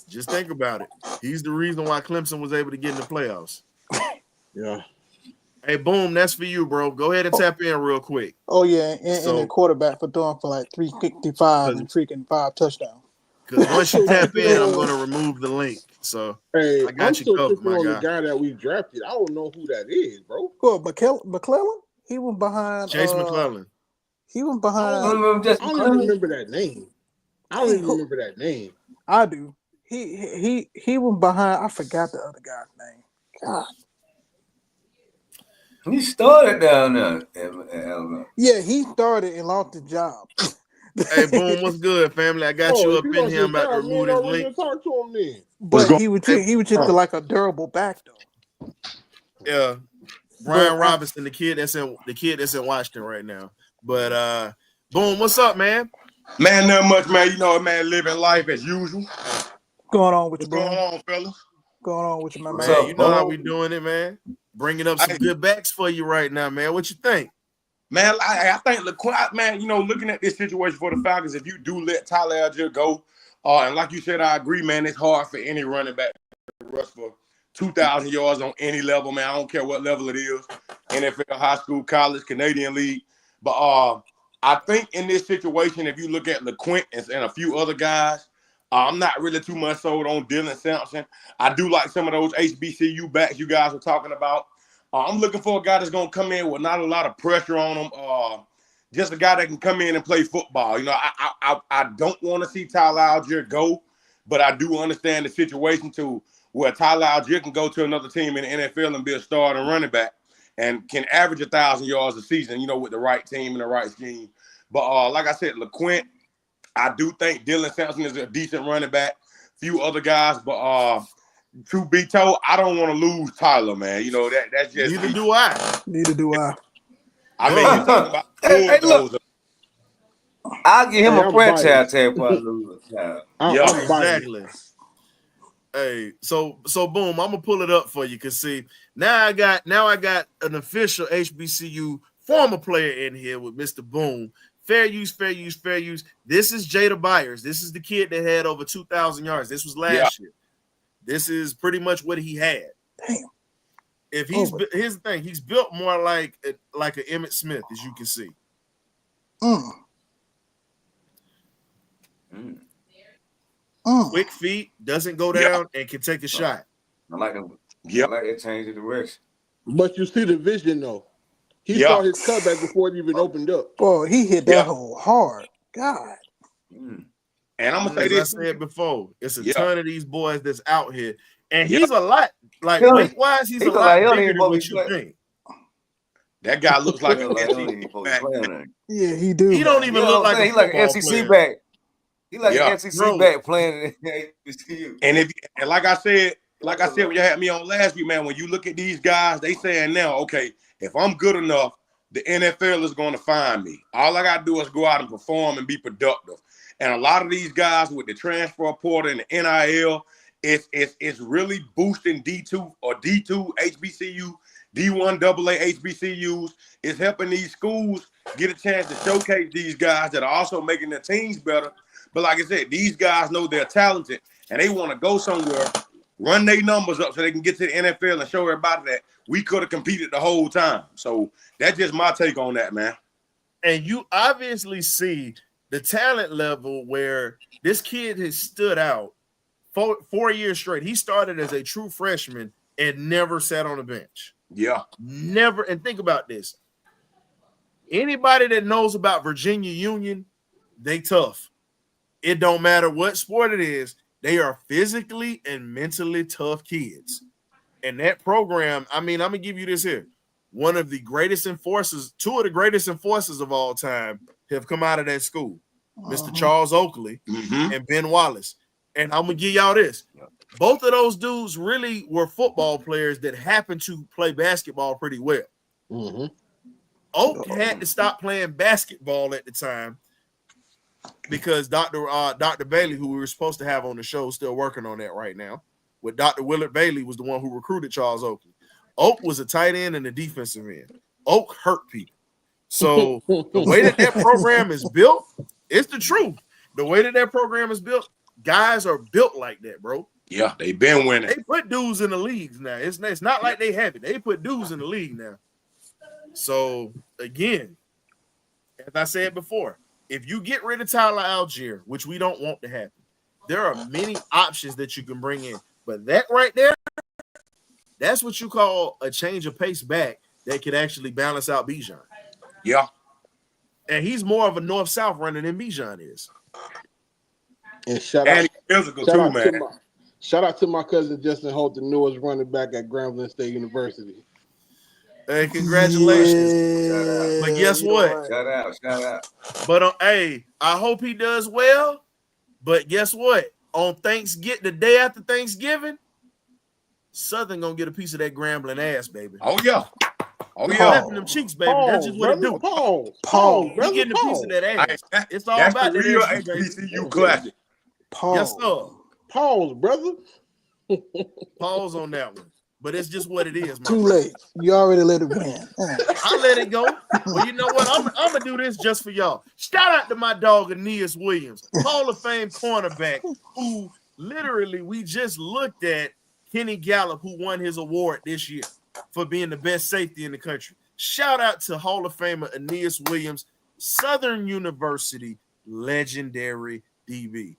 Just think about it. He's the reason why Clemson was able to get in the playoffs. Yeah. Hey, boom, that's for you, bro. Go ahead and tap in real quick. Oh, yeah, and the quarterback for throwing for like 355 and freaking 5 touchdowns. Because once you tap in, I'm going to remove the link. So Hey, I got I'm you still covered, tripping my on the guy. guy that we drafted. I don't know who that is, bro. Well, McClellan, he was behind. Chase McClellan. He was I behind. don't even remember that name. I don't even remember that name. I do. He was behind. I forgot the other guy's name. God. He started down there in Alabama. Yeah, he started and lost his job. Hey, boom, what's good, family? I got you Oh, up if he in lost here. I'm his about to job, man, remove this already link. talk to him then. But he was just like a durable back though. Yeah. Brian Robinson, the kid that's in Washington right now. But boom, what's up, man? Man, not much, man. You know, man, living life as usual. Going on with What's you, going on, fellas? Going on with you, my Man, man. you know how we doing it, man. Bringing up some Hey. good backs for you right now, man. What you think? Man, I think LeQuint, man, you know, looking at this situation for the Falcons, if you do let Tyler Allgier go, and like you said, I agree, man, it's hard for any running back to rush for 2,000 yards on any level, man. I don't care what level it is, NFL, high school, college, Canadian League. But I think in this situation, if you look at LeQuint and a few other guys, I'm not really too much sold on Dylan Sampson. I do like some of those HBCU backs you guys were talking about. I'm looking for a guy that's going to come in with not a lot of pressure on him. Just a guy that can come in and play football. You know, I don't want to see Tyler Allgier go, but I do understand the situation to where Tyler Allgier can go to another team in the NFL and be a starting running back and can average 1,000 yards a season, you know, with the right team and the right scheme. But like I said, LeQuint, I do think Dylan Sampson is a decent running back. Few other guys, but truth be told, I don't want to lose Tyler, man. You know, that's just Neither do I. Neither do I. I mean, you're talking about Hey, look. I'll give him Hey, a I'm franchise biased. tag for a loser. I'm biased. Exactly. Hey, so boom, I'm gonna pull it up for you. Cause see, now I got an official HBCU former player in here with Mr. Boom. Fair use. This is Jada Byers. This is the kid that had over 2,000 yards. This was last year. This is pretty much what he had. Damn. If here's the thing, he's built more like an Emmitt Smith, as you can see. Quick feet, doesn't go down, and can take a shot. I like him. I like that change of direction. But you see the vision, though. He saw his cutback before it even opened up. Boy, he hit that hole hard. God. And I'm gonna say As this. I said before, it's a ton of these boys that's out here, and he's a lot like Yeah. weight wise, he's a lot bigger than what you think. That guy looks like an Yeah, he do. He don't even look like he like an SEC back. He like an SEC back playing in HBCU. And like I said when you had me on last week, man, when you look at these guys, they saying now, okay, if I'm good enough, the NFL is going to find me. All I got to do is go out and perform and be productive. And a lot of these guys with the transfer portal and the NIL, it's really boosting D2 or D2 HBCU, D1 AA HBCUs. It's helping these schools get a chance to showcase these guys that are also making their teams better. But like I said, these guys know they're talented and they want to go somewhere, run their numbers up so they can get to the NFL and show everybody that we could have competed the whole time. So that's just my take on that, man. And you obviously see the talent level where this kid has stood out 4 years straight. He started as a true freshman and never sat on the bench. Yeah. Never. And think about this. Anybody that knows about Virginia Union, they tough. It don't matter what sport it is. They are physically and mentally tough kids. And that program, I mean, I'm going to give you this here. One of the greatest enforcers, two of the greatest enforcers of all time have come out of that school. Mr. Charles Oakley and Ben Wallace. And I'm going to give y'all this. Both of those dudes really were football players that happened to play basketball pretty well. Oak had to stop playing basketball at the time because Dr. Bailey, who we were supposed to have on the show, still working on that right now, with Dr. Willard Bailey was the one who recruited Charles Oakley. Oak was a tight end and a defensive end. Oak hurt people. So the way that program is built, it's the truth. The way that program is built, guys are built like that, bro. Yeah, they've been winning. They put dudes in the leagues now. It's not like they have it. They put dudes in the league now. So, again, as I said before, if you get rid of Tyler Allgier, which we don't want to happen, There are many options that you can bring in, but that right there, that's what you call a change of pace back that could actually balance out Bijan. Yeah. And he's more of a north-south runner than Bijan is. And shout out to my cousin Justin Holt, the newest running back at Grambling State University. Hey, congratulations. Yeah, but guess what? Shout out. But hey, I hope he does well. But guess what? On Thanksgiving, the day after Thanksgiving, Southern gonna get a piece of that Grambling ass, baby. Oh yeah. Slapping them cheeks, baby. That's just what it do. Paul, he getting a piece of that ass. It's all about the real HBCU classic. Yes, sir. Pause, brother. Pause on that one. But it's just what it is. Too late. You already let it win. I let it go. Well, you know what? I'm gonna do this just for y'all. Shout out to my dog Aeneas Williams, Hall of Fame cornerback, who literally we just looked at Kenny Gallup, who won his award this year for being the best safety in the country. Shout out to Hall of Famer Aeneas Williams, Southern University legendary DB.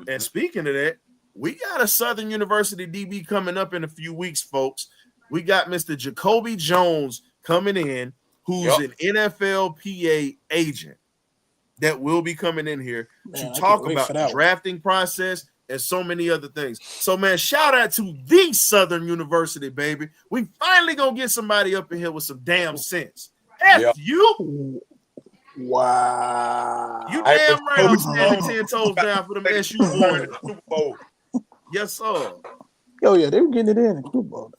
And speaking of that, we got a Southern University DB coming up in a few weeks, folks. We got Mr. Jacoby Jones coming in, who's an NFLPA agent that will be coming in here to talk about the drafting process and so many other things. So, man, shout out to the Southern University, baby. We finally gonna get somebody up in here with some damn sense. You. Wow. You damn right I'm standing 10 toes down for them SU boys in the Super Bowl. Yes, sir. Oh, yeah, they were getting it in the Super Bowl.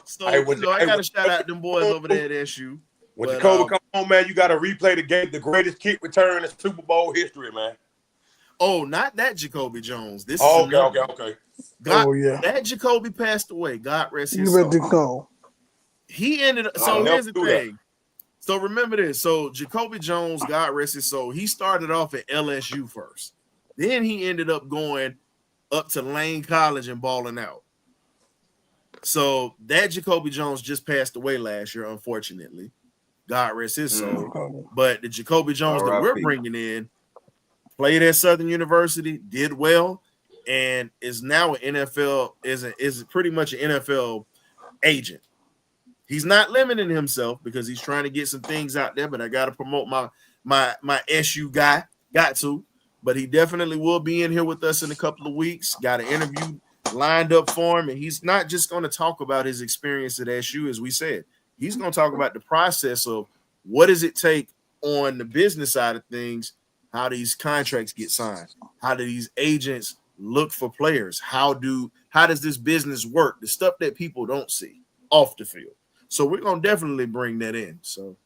So, I got to shout out them boys over there at SU. When Jacoby come on, man, you got to replay the game, the greatest kick return in Super Bowl history, man. Oh, not that Jacoby Jones. This is okay. That Jacoby passed away. God rest his soul. He ended up. So here's the thing. So remember this. So Jacoby Jones, God rest his soul, he started off at LSU first. Then he ended up going up to Lane College and balling out. So that Jacoby Jones just passed away last year, unfortunately. God rest his soul. But the Jacoby Jones that we're bringing in played at Southern University, did well, and is now an NFL, is pretty much an NFL agent. He's not limiting himself because he's trying to get some things out there, but I got to promote my SU guy. Got to. But he definitely will be in here with us in a couple of weeks. Got an interview lined up for him, and he's not just going to talk about his experience at SU, as we said. He's going to talk about the process of what does it take on the business side of things, how these contracts get signed, how do these agents look for players, how does this business work, the stuff that people don't see off the field. So we're going to definitely bring that in. So,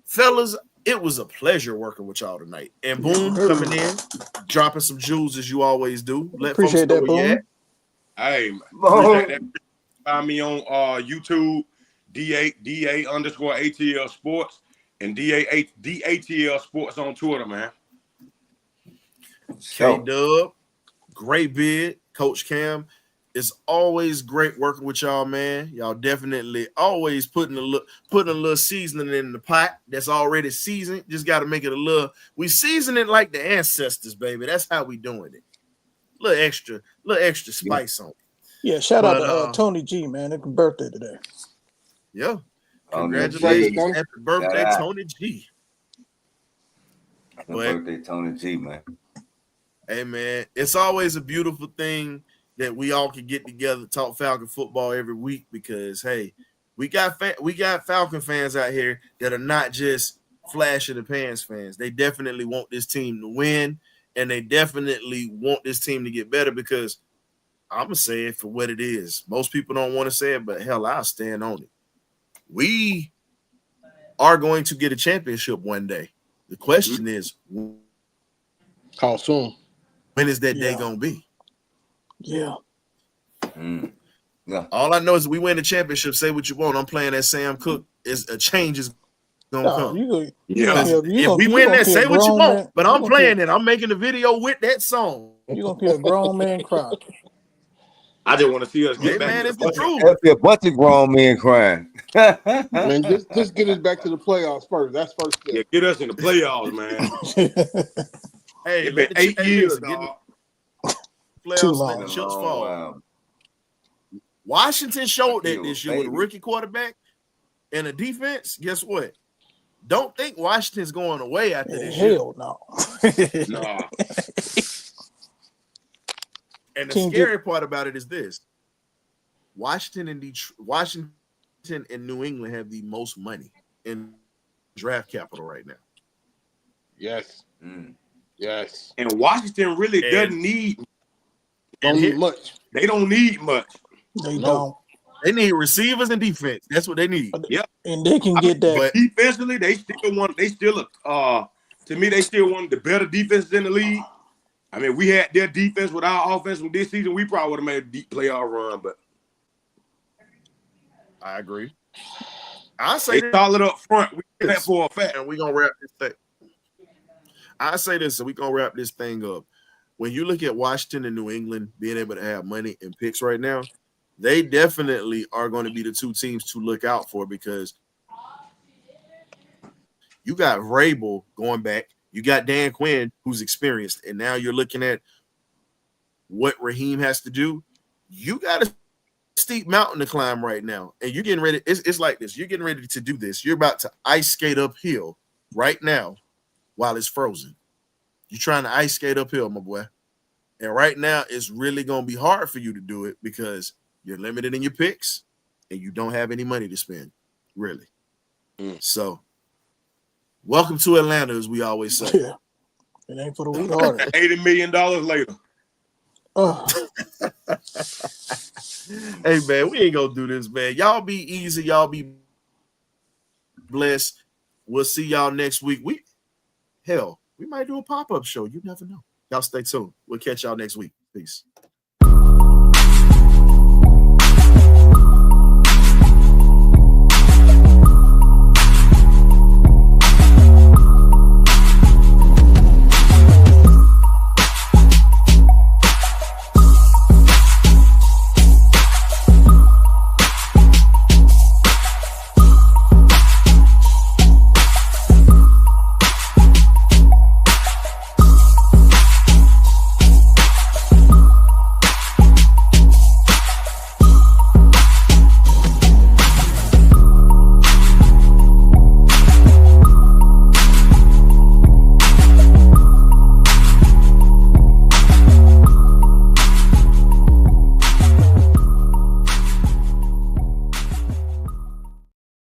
fellas, it was a pleasure working with y'all tonight. And Boom coming in, dropping some jewels as you always do. Let folks know where you at. Hey, appreciate that. Find me on YouTube, DA_ATL Sports, and DATL Sports on Twitter, man. K-Dub, great bid. Coach Cam, it's always great working with y'all, man. Y'all definitely always putting a little seasoning in the pot that's already seasoned. Just got to make it we season it like the ancestors, baby. That's how we doing it. Little extra spice on it. Yeah, shout out to Tony G, man. It's birthday today. Yeah. Congratulations. Happy birthday, Tony G. Happy birthday, Tony G, man. Hey, man, it's always a beautiful thing that we all can get together, talk Falcon football every week because, hey, we got Falcon fans out here that are not just flash in the pants fans. They definitely want this team to win, and they definitely want this team to get better because I'm going to say it for what it is. Most people don't want to say it, but hell, I'll stand on it. We are going to get a championship one day. The question is, how soon? When is that day going to be? Yeah. Yeah. All I know is we win the championship. Say what you want. I'm playing that Sam Cooke. A change is gonna come. If we win that, say what you want. But I'm playing it. I'm making a video with that song. You're gonna hear a grown man cry. I just want to see us get back. Man, it's the truth. There'll be a bunch of grown men crying. Man, just get us back to the playoffs first. That's first step. Yeah, get us in the playoffs, man. Hey, it's been 8 years, dog. Too playoffs, let long. the Been a chips long fall. while. Washington showed that feel this year with a faded. rookie quarterback and a defense. Guess what? Don't think Washington's going away after this year. Hell no. Nah. And the Can't get scary part about it is this: Washington and New England have the most money in draft capital right now. Yes. Mm. Yes. And Washington really And- doesn't need. Don't need much. They don't need much. they No. don't. They need receivers and defense. That's what they need. Yep. And they can get that. But Defensively, they still to me, they still one of the better defenses in the league. I mean, we had their defense with our offense from this season. We probably would have made a deep playoff run, but I agree. I say they solid up front. We did that for a fact. and we're gonna wrap this thing. I say this, so we're gonna wrap this thing up. When you look at Washington and New England being able to have money and picks right now, they definitely are going to be the two teams to look out for because you got Vrabel going back, you got Dan Quinn who's experienced, and now you're looking at what Raheem has to do. You got a steep mountain to climb right now, and you're getting ready. It's like this: you're getting ready to do this. You're about to ice skate uphill right now while it's frozen. You're trying to ice skate uphill, my boy. And right now, it's really going to be hard for you to do it because you're limited in your picks and you don't have any money to spend, really. So, welcome to Atlanta, as we always say. Yeah. It ain't for the weak-hearted. $80 million later. Hey, man, we ain't going to do this, man. Y'all be easy. Y'all be blessed. We'll see y'all next week. We might do a pop-up show. You never know. Y'all stay tuned. We'll catch y'all next week. Peace.